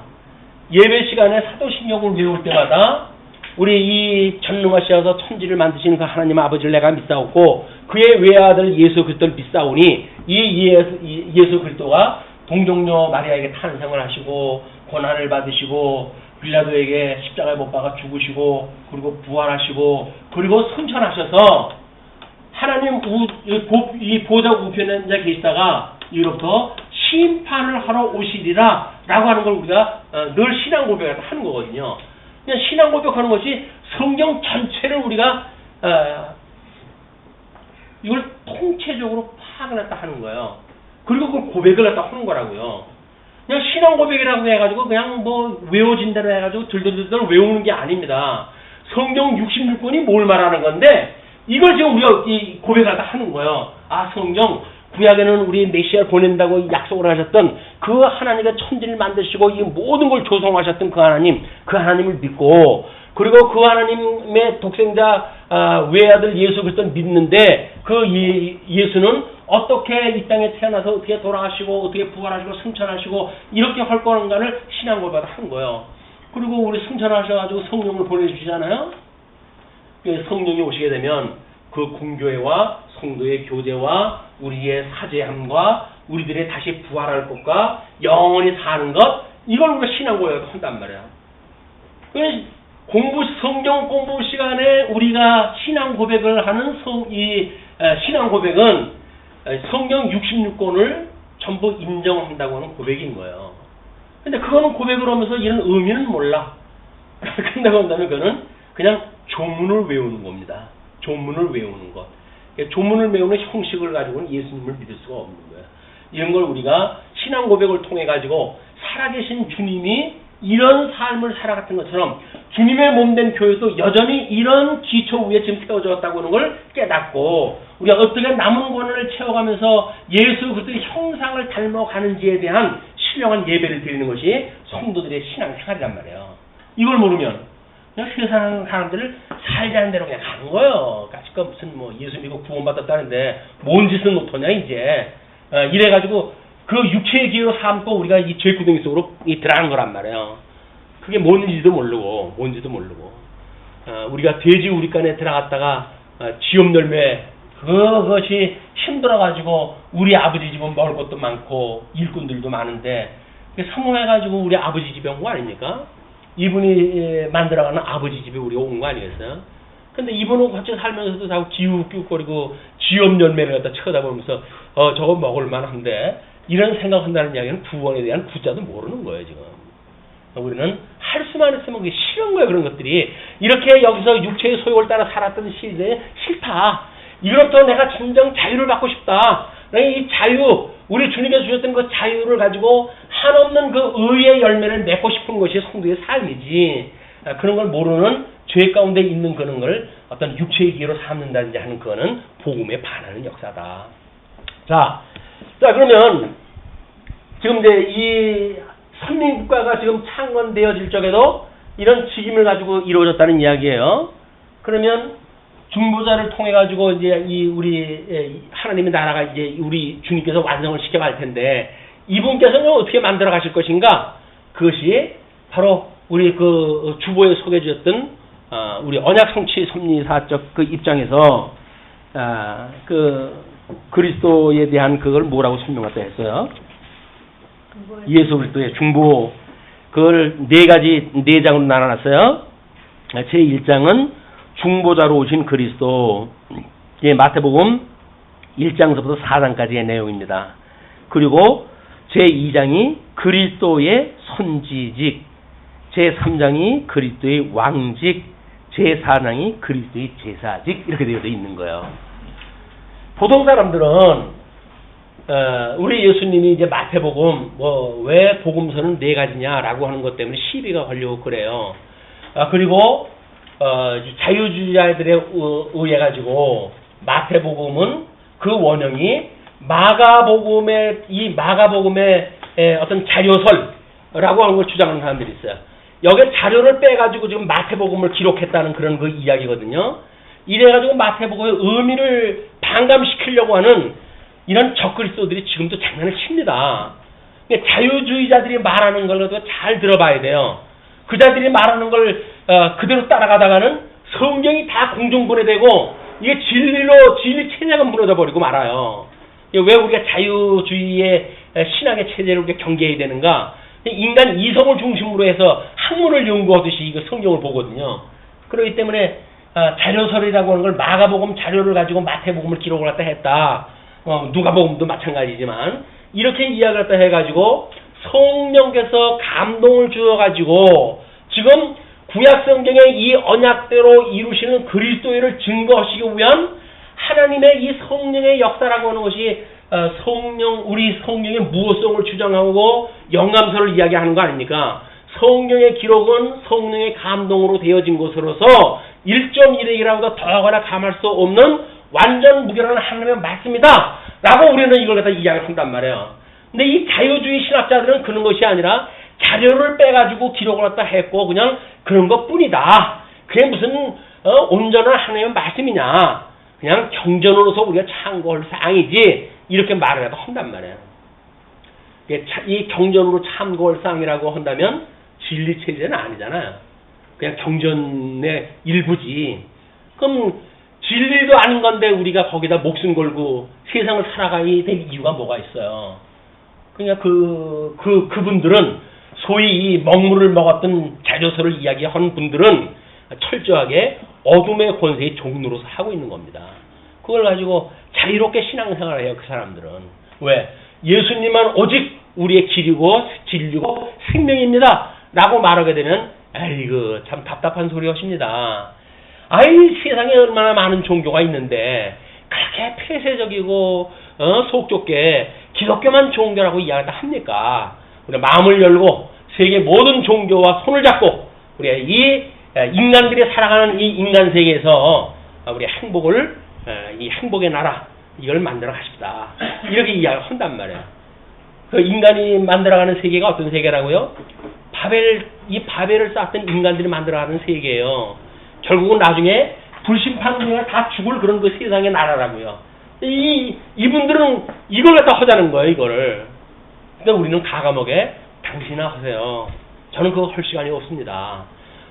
예배 시간에 사도신경을 외울 때마다 우리 이 전능하시어서 천지를 만드시는 그 하나님 아버지를 내가 믿사옵고 그의 외아들 예수 그리스도를 믿사오니 이 예수 그리스도가 동정녀 마리아에게 탄생을 하시고 고난을 받으시고 빌라도에게 십자가에 못 박아 죽으시고 그리고 부활하시고 그리고 승천하셔서 하나님 이 보좌 우편에 앉아 계시다가 이로부터 심판을 하러 오시리라 라고 하는 걸 우리가 늘 신앙 고백을 하는 거거든요. 그냥 신앙 고백하는 것이 성경 전체를 우리가 이걸 통체적으로 파악을 했다 하는 거예요. 그리고 그걸 고백을 했다 하는 거라고요. 그냥 신앙 고백이라고 해가지고 그냥 뭐 외워진다고 해가지고 들들들들 외우는 게 아닙니다. 성경 66권이 뭘 말하는 건데 이걸 지금 우리가 이 고백을 했다 하는 거예요. 아, 성경 구약에는 우리 메시아를 보낸다고 약속을 하셨던 그 하나님의 천지를 만드시고 이 모든 걸 조성하셨던 그 하나님을 믿고, 그리고 그 하나님의 독생자 외아들 예수 그리스도를 믿는데, 그 예수는 어떻게 이 땅에 태어나서 어떻게 돌아가시고 어떻게 부활하시고 승천하시고 이렇게 할 거는가를 신앙 고백을 한 거예요. 그리고 우리 승천하셔가지고 성령을 보내주시잖아요. 성령이 오시게 되면 그 공교회와 성도의 교제와 우리의 사죄함과 우리들의 다시 부활할 것과 영원히 사는 것, 이걸 우리가 신앙 고백을 한단 말이에요. 성경 공부 시간에 우리가 신앙 고백을 하는 신앙 고백은 성경 66권을 전부 인정한다고 하는 고백인 거예요. 근데 그거는 고백을 하면서 이런 의미는 몰라. 근데 한다면 그거는 그냥 조문을 외우는 겁니다. 조문을 외우는 것. 조문을 외우는 형식을 가지고는 예수님을 믿을 수가 없는 거예요. 이런 걸 우리가 신앙 고백을 통해 가지고 살아계신 주님이 이런 삶을 살아갔던 것처럼 주님의 몸된 교회도 여전히 이런 기초 위에 지금 세워졌다고 하는 걸 깨닫고, 우리가 어떻게 남은 권한을 채워가면서 예수 그리스도의 형상을 닮아가는지에 대한 신령한 예배를 드리는 것이 성도들의 신앙 생활이란 말이에요. 이걸 모르면 그냥 세상 사람들을 살자는 대로 그냥 가는 거예요. 까짓거 무슨 예수 믿고 구원받았다는데 뭔 짓을 못하냐 이제. 이래가지고 그 육체의 기회로 삼고 우리가 이 죄구덩이 속으로 들어가는 거란 말이에요. 그게 뭔지도 모르고 우리가 돼지 우리간에 들어갔다가 지옥 열매 그것이 힘들어가지고 우리 아버지 집은 먹을 것도 많고 일꾼들도 많은데 성공해가지고 우리 아버지 집에 온 거 아닙니까? 이분이 만들어가는 아버지 집에 우리가 온 거 아니겠어요? 근데 이분은 같이 살면서도 자꾸 기웃기웃거리고 지옥 열매를 갖다 쳐다보면서 저거 먹을 만한데, 이런 생각한다는 이야기는 구원에 대한 구자도 모르는 거예요 지금. 우리는 할 수만 있으면 그게 싫은 거예요. 그런 것들이 이렇게 여기서 육체의 소욕을 따라 살았던 시대에 싫다. 이로부터 내가 진정 자유를 받고 싶다. 이 자유, 우리 주님께서 주셨던 그 자유를 가지고 한없는 그 의의 열매를 맺고 싶은 것이 성도의 삶이지, 그런 걸 모르는 죄 가운데 있는 그런 걸 어떤 육체의 기회로 삼는다든지 하는 그거는 복음에 반하는 역사다. 자 그러면 지금 이제 이 선민국가가 지금 창건되어질 적에도 이런 직임을 가지고 이루어졌다는 이야기예요. 그러면 중보자를 통해 가지고 이제 이 우리 하나님의 나라가 이제 우리 주님께서 완성을 시켜갈 텐데, 이분께서는 어떻게 만들어 가실 것인가? 그것이 바로 우리 그 주보에 소개해 주셨던 우리 언약 성취 섭리사적 그 입장에서 그 그리스도에 대한 그걸 뭐라고 설명했다 했어요? 예수 그리스도의 중보, 그걸 네 장으로 나눠놨어요. 제 1장은 중보자로 오신 그리스도, 마태복음 1장서부터 4장까지의 내용입니다. 그리고 제 2장이 그리스도의 선지직, 제 3장이 그리스도의 왕직, 제 4장이 그리스도의 제사직, 이렇게 되어 있는 거예요. 보통 사람들은 우리 예수님이 이제 마태복음 왜 복음서는 4가지냐라고 하는 것 때문에 시비가 걸리고 그래요. 그리고 자유주의자들에 의해 가지고 마태복음은 그 원형이 마가복음의 어떤 자료설라고 하는 걸 주장하는 사람들이 있어요. 여기 자료를 빼가지고 지금 마태복음을 기록했다는 그런 그 이야기거든요. 이래가지고 마태복음의 의미를 반감시키려고 하는 이런 적그리스도들이 지금도 장난을 칩니다. 자유주의자들이 말하는 걸 잘 들어봐야 돼요. 그자들이 말하는 걸 그대로 따라가다가는 성경이 다 공중분해되고 이게 진리 체제가 무너져 버리고 말아요. 왜 우리가 자유주의의 신앙의 체제를 우리가 경계해야 되는가? 인간 이성을 중심으로 해서 학문을 연구하듯이 이거 성경을 보거든요. 그렇기 때문에 자료설이라고 하는 걸 마가복음 자료를 가지고 마태복음을 기록을 갖다 했다. 누가복음도 마찬가지지만 이렇게 이야기를 갖다 해가지고 성령께서 감동을 주어가지고 지금 구약 성경의 이 언약대로 이루시는 그리스도를 증거하시기 위한 하나님의 이 성령의 역사라고 하는 것이 우리 성령의 무엇성을 주장하고 영감서를 이야기하는 거 아닙니까? 성령의 기록은 성령의 감동으로 되어진 것으로서 1.1핵이라고도 더하거나 감할 수 없는 완전 무결한 하나님의 말씀이다 라고 우리는 이걸 갖다 이야기를 한단 말이에요. 근데 이 자유주의 신학자들은 그런 것이 아니라 자료를 빼가지고 기록을 갖다 했고 그냥 그런 것 뿐이다. 그게 무슨 온전한 하나님의 말씀이냐, 그냥 경전으로서 우리가 참고할 사항이지, 이렇게 말을 해도 한단 말이에요. 이 경전으로 참고할 사항이라고 한다면 진리체제는 아니잖아요. 그냥 경전의 일부지. 그럼 진리도 아닌 건데 우리가 거기다 목숨 걸고 세상을 살아가야 될 이유가 뭐가 있어요? 그냥 그분들은 소위 이 먹물을 먹었던 자조서를 이야기한 분들은 철저하게 어둠의 권세의 종로로서 하고 있는 겁니다. 그걸 가지고 자유롭게 신앙생활을 해요, 그 사람들은. 왜? 예수님만 오직 우리의 길이고 진리고 생명입니다 라고 말하게 되면 아이고 참 답답한 소리 하십니다. 아이, 세상에 얼마나 많은 종교가 있는데 그렇게 폐쇄적이고 속 좁게 기독교만 종교라고 이야기를 합니까? 우리 마음을 열고 세계 모든 종교와 손을 잡고 우리가 이 인간들이 살아가는 이 인간 세계에서 우리 행복을, 이 행복의 나라 이걸 만들어 가십시다, 이렇게 이야기를 한단 말이에요. 그 인간이 만들어가는 세계가 어떤 세계라고요? 이 바벨을 쌓았던 인간들이 만들어가는 세계예요. 결국은 나중에 불심판 후에 다 죽을 그런 그 세상의 나라라고요. 이분들은 이걸 갖다 하자는 거예요, 이거를. 그러니까 우리는 가감하게 당신이나 하세요. 저는 그거 할 시간이 없습니다.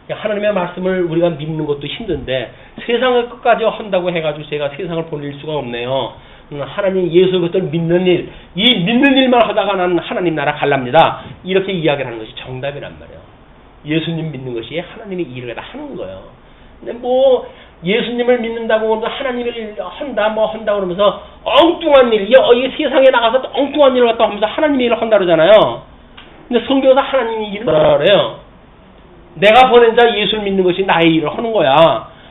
하나님의 말씀을 우리가 믿는 것도 힘든데 세상을 끝까지 한다고 해가지고 제가 세상을 보낼 수가 없네요. 하나님 예수 그것들 믿는 일, 이 믿는 일만 하다가 나는 하나님 나라 갈랍니다, 이렇게 이야기를 하는 것이 정답이란 말이에요. 예수님 믿는 것이 하나님의 일을 다 하는 거예요. 근데 뭐 예수님을 믿는다고 하나님을 한다 뭐 한다 그러면서 엉뚱한 일, 이 세상에 나가서 엉뚱한 일을 갖다 하면서 하나님의 일을 한다 그러잖아요. 근데 성경에서 하나님의 일을 뭐라 그래요? 내가 보낸 자 예수를 믿는 것이 나의 일을 하는 거야.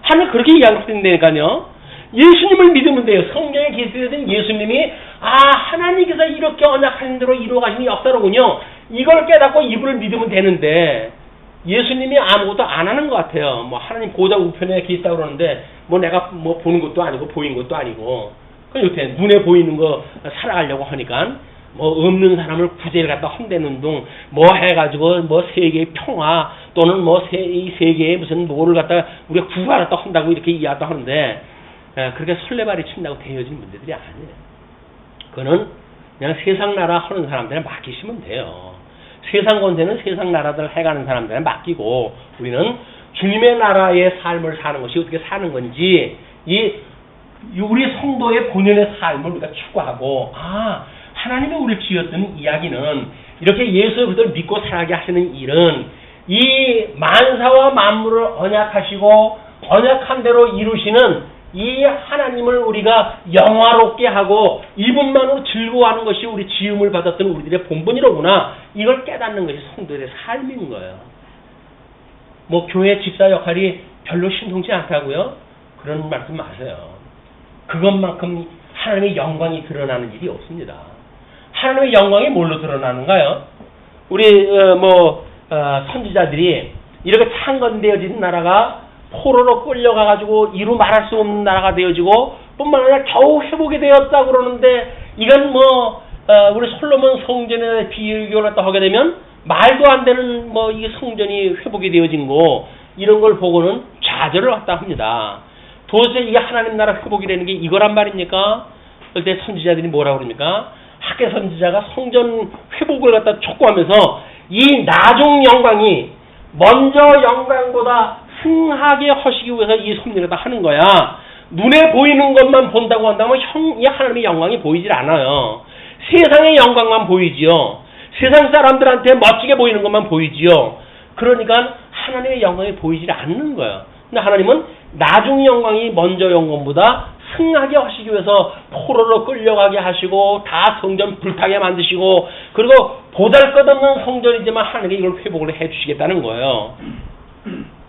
하나님 그렇게 이야기를 하신다니까요. 예수님을 믿으면 돼요. 성경에 기록된 예수님이 하나님께서 이렇게 언약하신 대로 이루어가시는 역사로군요, 이걸 깨닫고 이분을 믿으면 되는데 예수님이 아무것도 안 하는 것 같아요. 뭐 하나님 보좌 우편에 계시다고 그러는데 뭐 내가 뭐 보는 것도 아니고 보이는 것도 아니고 그냥 이렇게 눈에 보이는 거 살아가려고 하니까 뭐 없는 사람을 구제를 갖다 헌대는 둥 뭐 해가지고 뭐 세계의 평화 또는 뭐 이 세계의 무슨 뭐를 갖다 우리가 구하겠다 한다고 이렇게 이야기도 하는데 그렇게 설레발이 친다고 되어진 문제들이 아니에요. 그거는 그냥 세상 나라 하는 사람들에 맡기시면 돼요. 세상 권세는 세상 나라들 해가는 사람들에 맡기고 우리는 주님의 나라의 삶을 사는 것이 어떻게 사는 건지 우리 성도의 본연의 삶을 우리가 추구하고 하나님이 우리를 지었던 이야기는 이렇게 예수 그리스도를 믿고 살아가게 하시는 일은 이 만사와 만물을 언약하시고 언약한 대로 이루시는 이 하나님을 우리가 영화롭게 하고 이분만으로 즐거워하는 것이 우리 지음을 받았던 우리들의 본분이로구나, 이걸 깨닫는 것이 성도들의 삶인 거예요. 뭐 교회 집사 역할이 별로 신통치 않다고요? 그런 말씀 마세요. 그것만큼 하나님의 영광이 드러나는 일이 없습니다. 하나님의 영광이 뭘로 드러나는가요? 우리 선지자들이 이렇게 창건되어진 나라가 포로로 끌려가가지고 이루 말할 수 없는 나라가 되어지고 뿐만 아니라 겨우 회복이 되었다고 그러는데 이건 우리 솔로몬 성전에 비교를 하게 되면 말도 안 되는 이 성전이 회복이 되어진 거, 이런 걸 보고는 좌절을 갖다 합니다. 도대체 이게 하나님 나라 회복이 되는 게 이거란 말입니까? 그때 선지자들이 뭐라고 그럽니까? 학개 선지자가 성전 회복을 갖다 촉구하면서 이 나중 영광이 먼저 영광보다 승하게 하시기 위해서 이 섭리를 다 하는 거야. 눈에 보이는 것만 본다고 한다면 이 하나님의 영광이 보이질 않아요. 세상의 영광만 보이지요. 세상 사람들한테 멋지게 보이는 것만 보이지요. 그러니까 하나님의 영광이 보이질 않는 거예요. 근데 하나님은 나중 영광이 먼저 영광보다 승하게 하시기 위해서 포로로 끌려가게 하시고 다 성전 불타게 만드시고 그리고 보잘것없는 성전이지만 하나님이 이걸 회복을 해주시겠다는 거예요.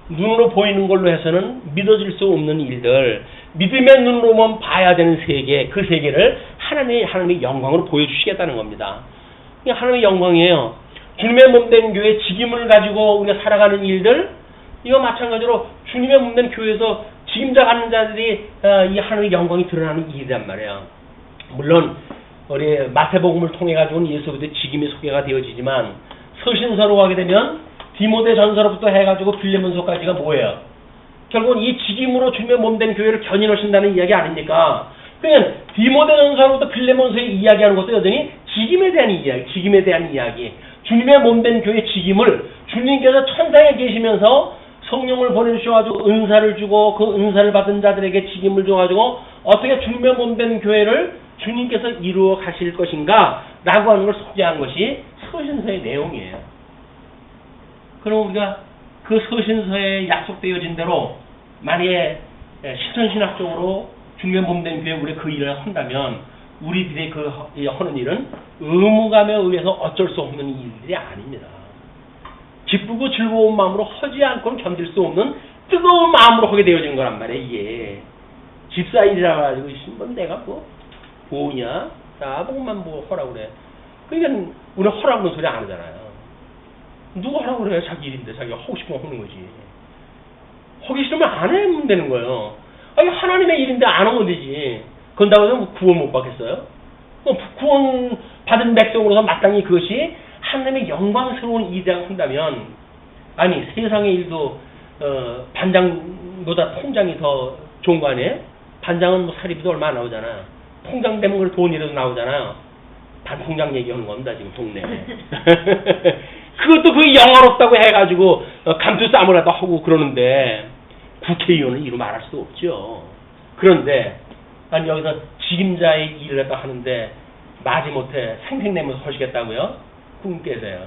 눈으로 보이는 걸로 해서는 믿어질 수 없는 일들, 믿음의 눈으로만 봐야 되는 세계, 그 세계를 하나님의 영광으로 보여주시겠다는 겁니다. 이게 하나님의 영광이에요. 주님의 몸된 교회 직임을 가지고 우리가 살아가는 일들, 이거 마찬가지로 주님의 몸된 교회에서 직임자 갖는 자들이 이 하늘의 영광이 드러나는 일이란 말이에요. 물론 우리 마태복음을 통해 가지고는 예수 그리스도의 직임이 소개가 되어지지만 서신서로 가게 되면 디모데 전서로부터 해가지고 빌레몬서까지가 뭐예요? 결국은 이 직임으로 주님의 몸된 교회를 견인하신다는 이야기 아닙니까? 그러니까 디모데 전서로부터 빌레몬서에 이야기하는 것도 여전히 직임에 대한 이야기. 주님의 몸된 교회 직임을 주님께서 천상에 계시면서 성령을 보내주셔가지고 은사를 주고 그 은사를 받은 자들에게 직임을 줘가지고 어떻게 주님의 몸된 교회를 주님께서 이루어 가실 것인가 라고 하는 걸 소개한 것이 서신서의 내용이에요. 그럼 우리가 그 서신서에 약속되어진 대로 만약에 실천신학적으로 주님의 몸된 교회 우리 그 일을 한다면 우리들의 그 하는 일은 의무감에 의해서 어쩔 수 없는 일들이 아닙니다. 기쁘고 즐거운 마음으로 하지 않고는 견딜 수 없는 뜨거운 마음으로 하게 되어진 거란 말이에요. 이게 집사 일이라 가지고 뭐 내가 뭐냐 나보고만 뭐 하라고 그래. 그러니까 우리 하라고 소리 안 하잖아요. 누가 하라고 그래. 자기 일인데 자기가 하고 싶으면 하는 거지. 하기 싫으면 안 하면 되는 거예요. 아니 하나님의 일인데 안 하면 되지. 그런다고 해서 구원 못 받겠어요? 구원 받은 백성으로서 마땅히 그것이 하나님의 영광스러운 일이라고 한다면 아니 세상의 일도 반장보다 통장이 더 좋은 거 아니에요? 반장은 뭐 사리비도 얼마 안 나오잖아. 통장 되면 그 돈이라도 나오잖아요. 단 통장 얘기하는 겁니다 지금 동네에. 그것도 그 영어롭다고 해가지고 감투 싸움을 갖다 하고 그러는데 국회의원은 이루 말할 수 없죠. 그런데 아니 여기서 직임자의 일을 갖다 하는데 마지못해 생색내면서 하시겠다고요? 꿈 깨세요.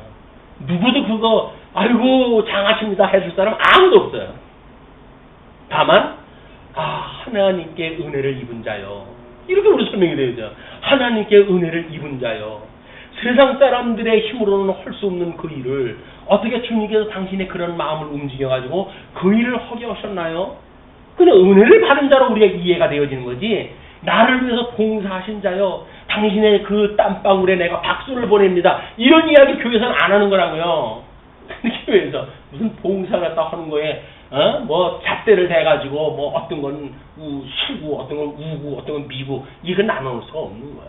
누구도 그거 아이고 장하십니다 해줄 사람 아무도 없어요. 다만 하나님께 은혜를 입은 자요. 이렇게 우리 설명이 되죠. 하나님께 은혜를 입은 자요. 세상 사람들의 힘으로는 할 수 없는 그 일을 어떻게 주님께서 당신의 그런 마음을 움직여가지고 그 일을 하게 하셨나요? 그냥 은혜를 받은 자로 우리가 이해가 되어지는 거지. 나를 위해서 봉사하신 자요. 당신의 그 땀방울에 내가 박수를 보냅니다. 이런 이야기 교회에서는 안 하는 거라고요. 근데 교회에서 무슨 봉사를 갖다 하는 거에 뭐 잣대를 대가지고 뭐 어떤 건 수고, 어떤 건 우고, 어떤 건 미고 이건 나눌 수가 없는 거야.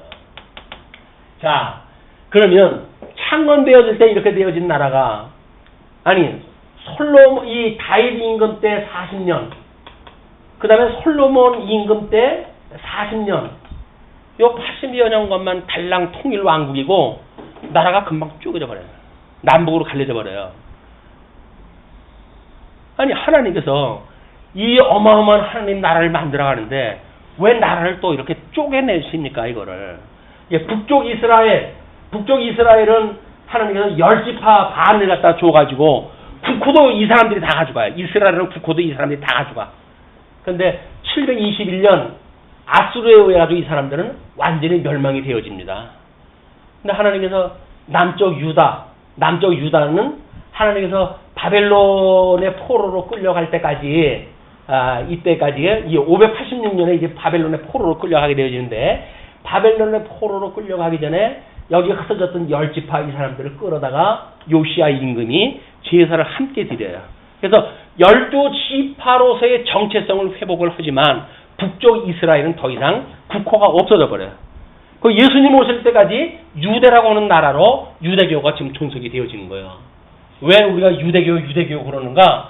자, 그러면 창건되어질 때 이렇게 되어진 나라가 아니 솔로몬 이 다윗 임금 때 40년, 그 다음에 솔로몬 임금 때 40년, 요 80여 년간만 달랑 통일 왕국이고 나라가 금방 쪼개져 버려요. 남북으로 갈려져 버려요. 아니 하나님께서 이 어마어마한 하나님 나라를 만들어 가는데 왜 나라를 또 이렇게 쪼개내십니까 이거를? 북쪽 이스라엘은 하나님께서 10지파 반을 갖다 줘가지고 국호도 이 사람들이 다 가져가요. 이스라엘은 국호도 이 사람들이 다 가져가. 그런데 721년 아수르에 의해 가지고 이 사람들은 완전히 멸망이 되어집니다. 근데 하나님께서 남쪽 유다는 하나님께서 바벨론의 포로로 끌려갈 때까지 이때까지 이 586년에 이제 바벨론의 포로로 끌려가게 되어지는데 바벨론의 포로로 끌려가기 전에 여기 흩어졌던 10지파 이 사람들을 끌어다가 요시야 임금이 제사를 함께 드려요. 그래서 12지파로서의 정체성을 회복을 하지만 북쪽 이스라엘은 더 이상 국호가 없어져 버려요. 그 예수님 오실 때까지 유대라고 하는 나라로 유대교가 지금 존속이 되어지는 거예요. 왜 우리가 유대교 그러는가?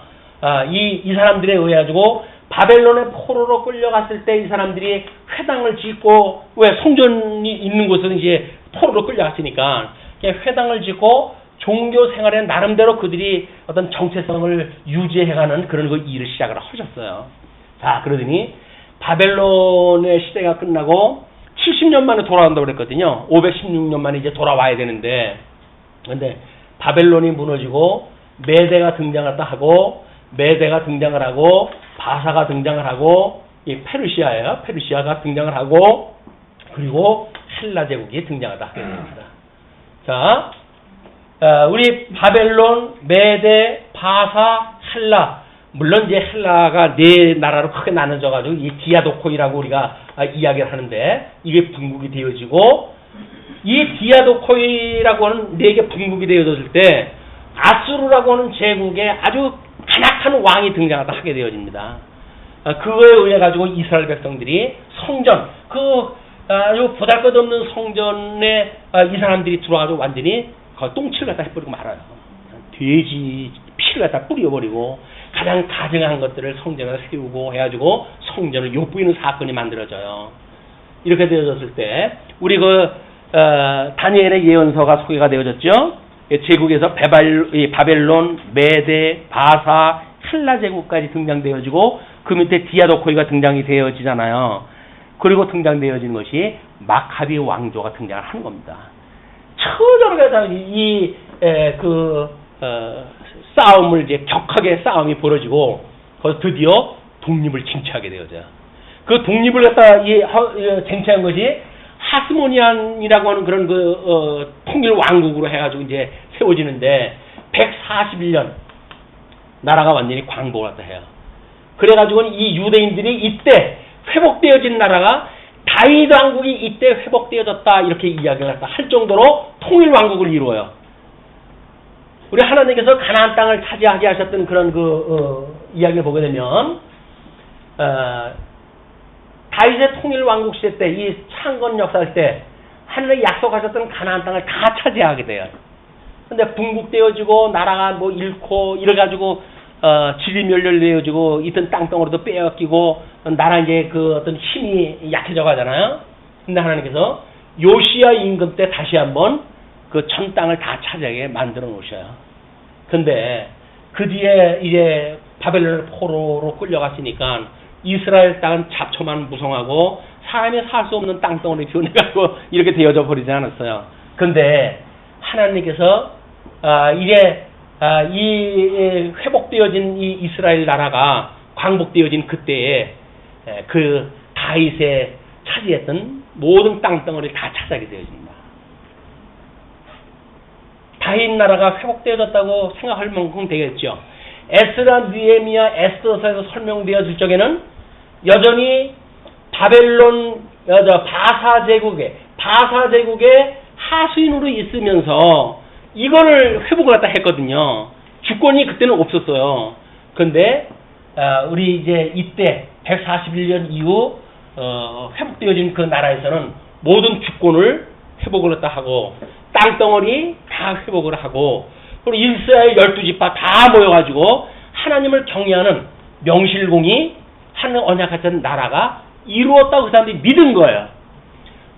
이 사람들에 의해 가지고 바벨론의 포로로 끌려갔을 때 이 사람들이 회당을 짓고 왜 성전이 있는 곳은 이제 포로로 끌려갔으니까 회당을 짓고 종교 생활에 나름대로 그들이 어떤 정체성을 유지해가는 그런 그 일을 시작을 하셨어요. 자, 그러더니 바벨론의 시대가 끝나고 70년 만에 돌아온다고 그랬거든요. 516년 만에 이제 돌아와야 되는데, 근데 바벨론이 무너지고 메대가 등장을 하고 바사가 등장을 하고 이 페르시아예요. 페르시아가 등장을 하고 그리고 헬라 제국이 등장하다 하게 됩니다. 자, 우리 바벨론, 메대, 바사, 헬라, 물론 이제 헬라가 네 나라로 크게 나눠져 가지고 이 디아도코이라고 우리가 이야기를 하는데 이게 분국이 되어지고 이 디아도코이라고 하는 네 개 분국이 되어졌을 때 아수르라고 하는 제국에 아주 간악한 왕이 등장하다 하게 되어집니다. 그거에 의해 가지고 이스라엘 백성들이 성전, 아주 보잘것없는 성전에 이 사람들이 들어와가지고 완전히 똥치를 갖다 해버리고 말아요. 돼지 피를 갖다 뿌려버리고 가장 가증한 것들을 성전에 세우고 해가지고 성전을 욕부이는 사건이 만들어져요. 이렇게 되어졌을 때 우리 다니엘의 예언서가 소개가 되어졌죠. 제국에서 바벨론, 메데, 바사, 헬라 제국까지 등장되어지고 그 밑에 디아도코이가 등장이 되어지잖아요. 그리고 등장되어지는 것이 마카비 왕조가 등장을 하는 겁니다. 처절하게 싸움을 이제 격하게 싸움이 벌어지고 거기서 드디어 독립을 쟁취하게 되어져요. 그 독립을 갖다 쟁취한 것이 하스모니안이라고 하는 그런 통일 왕국으로 해가지고 이제 세워지는데 141년 나라가 완전히 광복을 갖다 해요. 그래가지고는 이 유대인들이 이때 회복되어진 나라가 다윗 왕국이 이때 회복되어졌다 이렇게 이야기를 갖다 할 정도로 통일 왕국을 이루어요. 우리 하나님께서 가나안 땅을 차지하게 하셨던 그런 이야기를 보게 되면 다윗의 통일 왕국 시대 때 이 창건 역사할 때 하늘에 약속하셨던 가나안 땅을 다 차지하게 돼요. 근데 분국되어지고 나라가 잃고 이래가지고 지리멸렬되어지고 있던 땅덩어리도 빼앗기고 나라 이제 어떤 힘이 약해져 가잖아요. 근데 하나님께서 요시야 임금 때 다시 한번 그 전 땅을 다 차지하게 만들어 놓으셔요. 근데 그 뒤에 이제 바벨론 포로로 끌려갔으니까 이스라엘 땅은 잡초만 무성하고 사람이 살 수 없는 땅덩어리 변해가지고 이렇게 되어져 버리지 않았어요. 근데 하나님께서 이제 이 회복되어진 이 이스라엘 나라가 광복되어진 그때에 그 다윗에 차지했던 모든 땅덩어리를 다 차지하게 되어집니다. 다윗 나라가 회복되어졌다고 생각할 만큼 되겠죠. 에스라, 느헤미야, 에스더서에서 설명되어질 적에는 여전히 바벨론 바사 제국의 하수인으로 있으면서 이거를 회복을 갖다 했거든요. 주권이 그때는 없었어요. 그런데 우리 이제 이때 141년 이후 회복되어진 그 나라에서는 모든 주권을 회복을 갖다 하고 땅덩어리 다 회복을 하고 그리고 이스라엘 12지파 다 모여가지고 하나님을 경외하는 명실공히 하는 언약 같은 나라가 이루었다고 그 사람들이 믿은 거예요.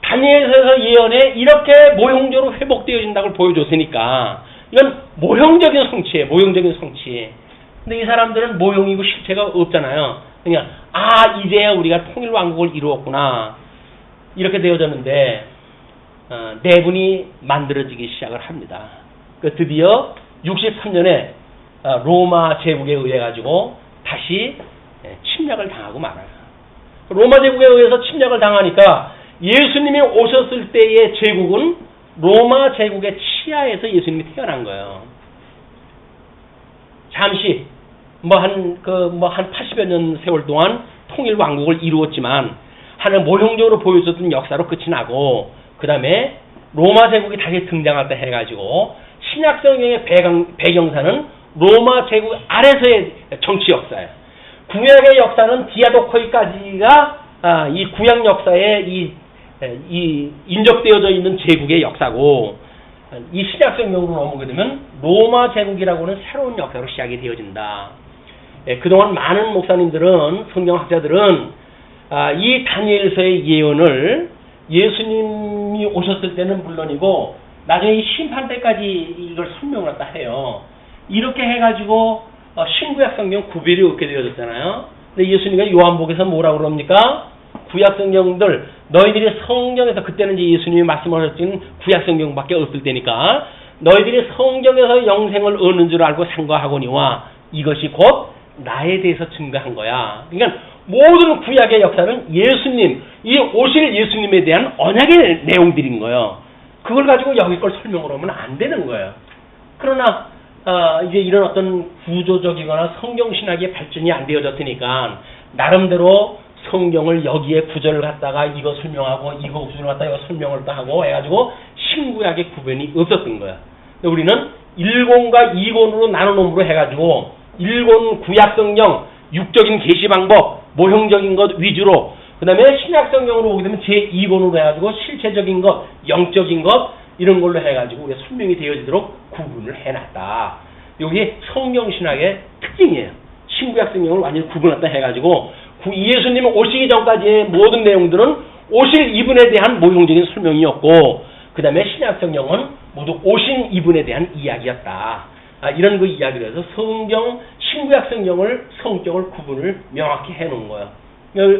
다니엘서에서 예언에 이렇게 모형적으로 회복되어진다고 보여줬으니까 이건 모형적인 성취예요. 모형적인 성취. 근데 이 사람들은 모형이고 실체가 없잖아요. 그러니까 이제야 우리가 통일 왕국을 이루었구나 이렇게 되어졌는데 내분이 만들어지기 시작을 합니다. 드디어 63년에 로마 제국에 의해 가지고 다시 침략을 당하고 말아요. 로마 제국에 의해서 침략을 당하니까 예수님이 오셨을 때의 제국은 로마 제국의 치하에서 예수님이 태어난 거예요. 잠시 한 80여 년 세월 동안 통일 왕국을 이루었지만 하나의 모형적으로 보여줬던 역사로 끝이 나고 그 다음에 로마 제국이 다시 등장할 때 해가지고 신약 성경의 배경사는 로마 제국 아래서의 정치 역사예요. 구약의 역사는 디아도코이까지가 이 구약 역사에 이 인접되어져 있는 제국의 역사고 이 신약 성경으로 넘어오게 되면 로마 제국이라고 하는 새로운 역사로 시작이 되어진다. 그동안 많은 목사님들은 성경학자들은 이 다니엘서의 예언을 예수님이 오셨을 때는 물론이고 나중에 이 심판 때까지 이걸 설명을 갖다 해요. 이렇게 해가지고 신구약 성경 구별이 없게 되어졌잖아요. 근데 예수님이 요한복음에서 뭐라고 그럽니까? 구약 성경들 너희들이 성경에서 그때는 이제 예수님이 말씀하셨던 구약 성경밖에 없을 때니까 너희들이 성경에서 영생을 얻는 줄 알고 상고하거니와 이것이 곧 나에 대해서 증거한 거야. 그러니까 모든 구약의 역사는 예수님, 이 오실 예수님에 대한 언약의 내용들인 거예요. 그걸 가지고 여기 걸 설명을 하면 안 되는 거예요. 그러나 이제 이런 어떤 구조적이거나 성경신학의 발전이 안 되어졌으니까 나름대로 성경을 여기에 구절을 갖다가 이거 설명하고 이거 구절을 갖다가 이거 설명을 또 하고 해가지고 신구약의 구분이 없었던 거예요. 우리는 1권과 2권으로 나눠놓음으로 해가지고 1권 구약 성경 육적인 계시 방법 모형적인 것 위주로, 그 다음에 신약성경으로 보게 되면 제2권으로 해가지고 실체적인 것, 영적인 것 이런 걸로 해가지고 우리가 설명이 되어지도록 구분을 해놨다. 이게 성경신학의 특징이에요. 신구약 성경을 완전히 구분했다 해가지고 예수님이 오시기 전까지의 모든 내용들은 오실 이분에 대한 모형적인 설명이었고, 그 다음에 신약 성경은 모두 오신 이분에 대한 이야기였다. 이런 그 이야기를 해서 성경, 신구약 성경을 성격을 구분을 명확히 해놓은 거예요.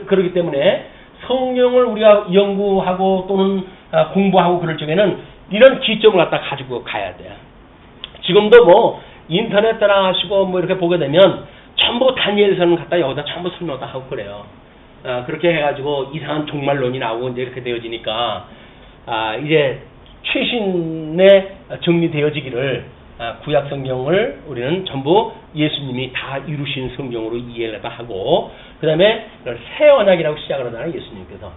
그렇기 때문에 성경을 우리가 연구하고 또는 공부하고 그럴 적에는 이런 기점을 갖다 가지고 가야 돼요. 지금도 뭐 인터넷 따라하시고 뭐 이렇게 보게 되면 전부 다니엘서는 갖다 여기다 전부 설명 다 하고 그래요. 그렇게 해가지고 이상한 종말론이 나오고 이제 이렇게 되어지니까 이제 최신에 정리되어지기를 구약 성경을 우리는 전부 예수님이 다 이루신 성경으로 이해를 하고, 그 다음에 새 언약이라고 시작을 하잖아요. 예수님께서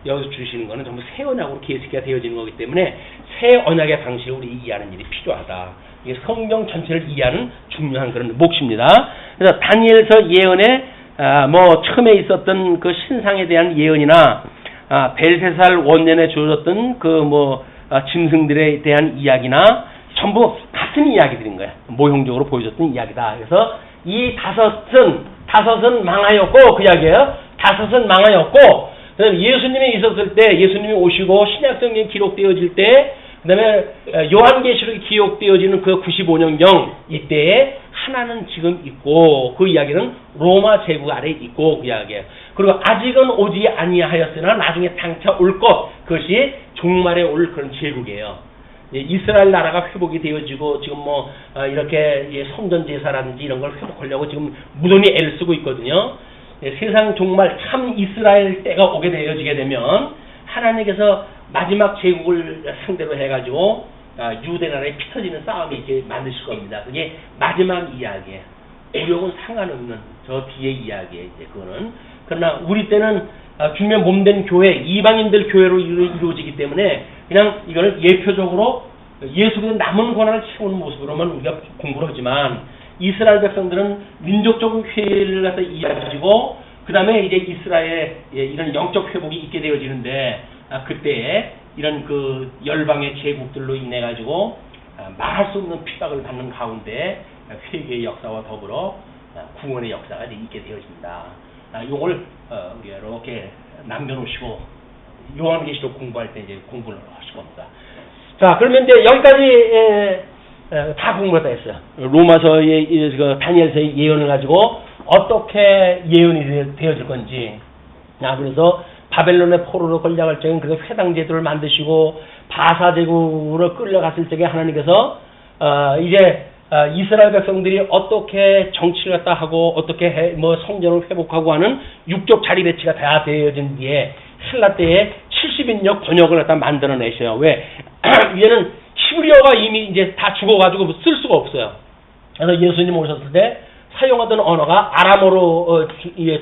여기서 주시는 거는 전부 새 언약으로 계시가 되어지는 거기 때문에 새 언약의 방식을 우리 이해하는 일이 필요하다. 이게 성경 전체를 이해하는 중요한 그런 몫입니다. 그래서 다니엘서 예언에 뭐 처음에 있었던 그 신상에 대한 예언이나 벨세살 원년에 주어졌던 그 뭐 짐승들에 대한 이야기나 전부 같은 이야기들인 거야. 모형적으로 보여줬던 이야기다. 그래서 이 다섯은 망하였고, 그 이야기예요. 다섯은 망하였고, 그다음에 예수님이 있었을 때, 예수님이 오시고 신약성경이 기록되어질 때, 그다음에 요한계시록이 기록되어지는 그 95년경 이때에 하나는 지금 있고, 그 이야기는 로마 제국 아래 있고, 그 이야기예요. 그리고 아직은 오지 아니하였으나 나중에 당차 올 것, 그것이 종말에 올 그런 제국이에요. 이스라엘 나라가 회복이 되어지고 지금 뭐 이렇게 성전 제사라든지 이런 걸 회복하려고 지금 무던히 애를 쓰고 있거든요. 세상 정말 참 이스라엘 때가 오게 되어지게 되면 하나님께서 마지막 제국을 상대로 해가지고 유대 나라에 피 터지는 싸움이 이제 만드실 겁니다. 그게 마지막 이야기예요. 우리하고는 상관없는 저 뒤에 이야기예요. 이제 그거는. 그러나 우리 때는 주님의 몸된 교회, 이방인들 교회로 이루어지기 때문에 그냥 이거는 예표적으로 예수 그리스도의 남은 권한을 채우는 모습으로만 우리가 공부를 하지만, 이스라엘 백성들은 민족적 회의를 갖다 이해가지고 그 다음에 이제 이스라엘의 이런 영적 회복이 있게 되어지는데, 그때 이런 그 열방의 제국들로 인해 가지고 말할 수 없는 핍박을 받는 가운데 회개의 역사와 더불어 구원의 역사가 있게 되어집니다. 요걸 우리가 이렇게 남겨놓으시고 요한계시록 공부할 때 이제 공부를 하실 겁니다. 자, 그러면 이제 여기까지 다 공부를 다 했어요. 로마서의 그 다니엘서의 예언을 가지고 어떻게 예언이 되어질 건지. 그래서 바벨론의 포로로 끌려갈 적에 그래서 회당 제도를 만드시고 바사 제국으로 끌려갔을 적에 하나님께서 이제 이스라엘 백성들이 어떻게 정치를 갖다 하고 어떻게 뭐 성전을 회복하고 하는 육적 자리 배치가 다 되어진 뒤에 헬라 때에 70인역 번역을 갖다 만들어내셔요. 왜? 위에는 히브리어가 이미 이제 다 죽어가지고 쓸 수가 없어요. 그래서 예수님 오셨을 때 사용하던 언어가 아람어로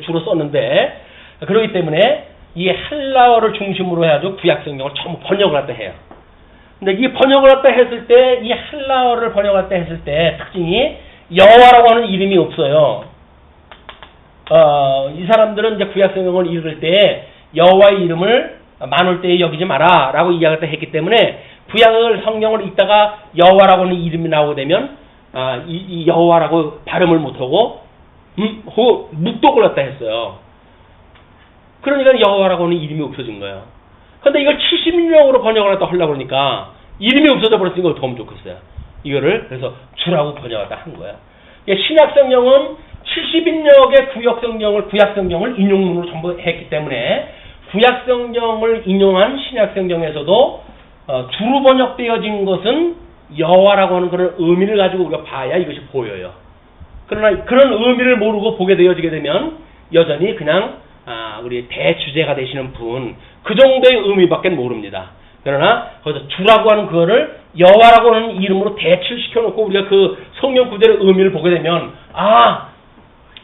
주로 썼는데, 그렇기 때문에 이 헬라어를 중심으로 해가지고 구약 성경을 전부 번역을 갖다 해요. 근데 이 번역을 갖다 했을 때, 이 헬라어를 번역할 때 했을 때 특징이 여호와라고 하는 이름이 없어요. 이 사람들은 이제 구약 성경을 읽을 때 여호와의 이름을 많을 때에 여기지 마라라고 이야기를 했기 때문에 구약을 성경을 읽다가 여호와라고 하는 이름이 나오게 되면 이 여호와라고 발음을 못하고 묵독을 갖다 했어요. 그러니까 여호와라고 하는 이름이 없어진 거예요. 근데 이걸 70인역으로 번역을 갖다 하려고 그러니까 이름이 없어져 버렸으니까 어떻게 하면 좋겠어요. 이거를 그래서 주라고 번역을 갖다 한 거예요. 신약 성경은 70인역의 구약 성경을 인용문으로 전부 했기 때문에 구약 성경을 인용한 신약 성경에서도 주로 번역되어진 것은 여호와라고 하는 그런 의미를 가지고 우리가 봐야 이것이 보여요. 그러나 그런 의미를 모르고 보게 되어지게 되면 여전히 그냥 우리 대주제가 되시는 분, 그 정도의 의미밖에 모릅니다. 그러나 거기서 주라고 하는 그거를 여호와라고 하는 이름으로 대치시켜 놓고 우리가 그 성경 구절의 의미를 보게 되면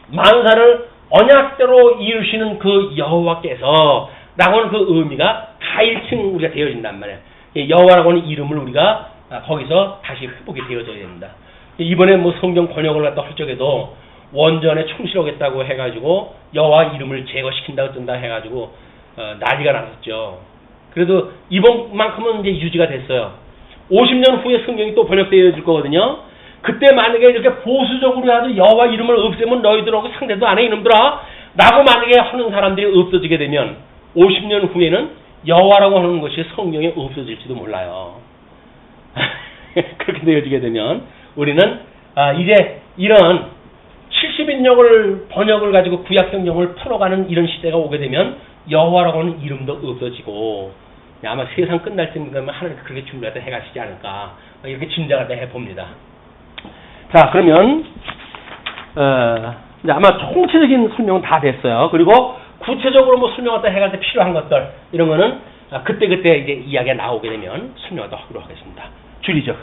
만사를 언약대로 이루시는 그 여호와께서 라고 하는 그 의미가 가일층 우리가 되어진단 말이에요. 여호와라고 하는 이름을 우리가 거기서 다시 회복이 되어져야 됩니다. 이번에 뭐 성경 번역을 갖다 할 적에도 원전에 충실하겠다고 해가지고 여호와 이름을 제거시킨다 어쩐다 해가지고 난리가 났었죠. 그래도 이번만큼은 이제 유지가 됐어요. 50년 후에 성경이 또 번역되어질 거거든요. 그때 만약에 이렇게 보수적으로 해도 여호와 이름을 없애면 너희들하고 상대도 안 해 이놈들아 라고 만약에 하는 사람들이 없어지게 되면 50년 후에는 여호와라고 하는 것이 성경에 없어질지도 몰라요. 그렇게 되어지게 되면 우리는 이제 이런 70인역을 번역을 가지고 구약 성경을 풀어가는 이런 시대가 오게 되면 여호와라고 하는 이름도 없어지고 아마 세상 끝날 때면 하나님께 그렇게 준비하다 해가시지 않을까 이렇게 짐작을 해봅니다. 자, 그러면 이제 아마 총체적인 설명은 다 됐어요. 그리고 구체적으로 뭐 설명하다 해갈 때 필요한 것들 이런 거는 그때 이제 이야기가 나오게 되면 설명하도록 하겠습니다. 줄이죠.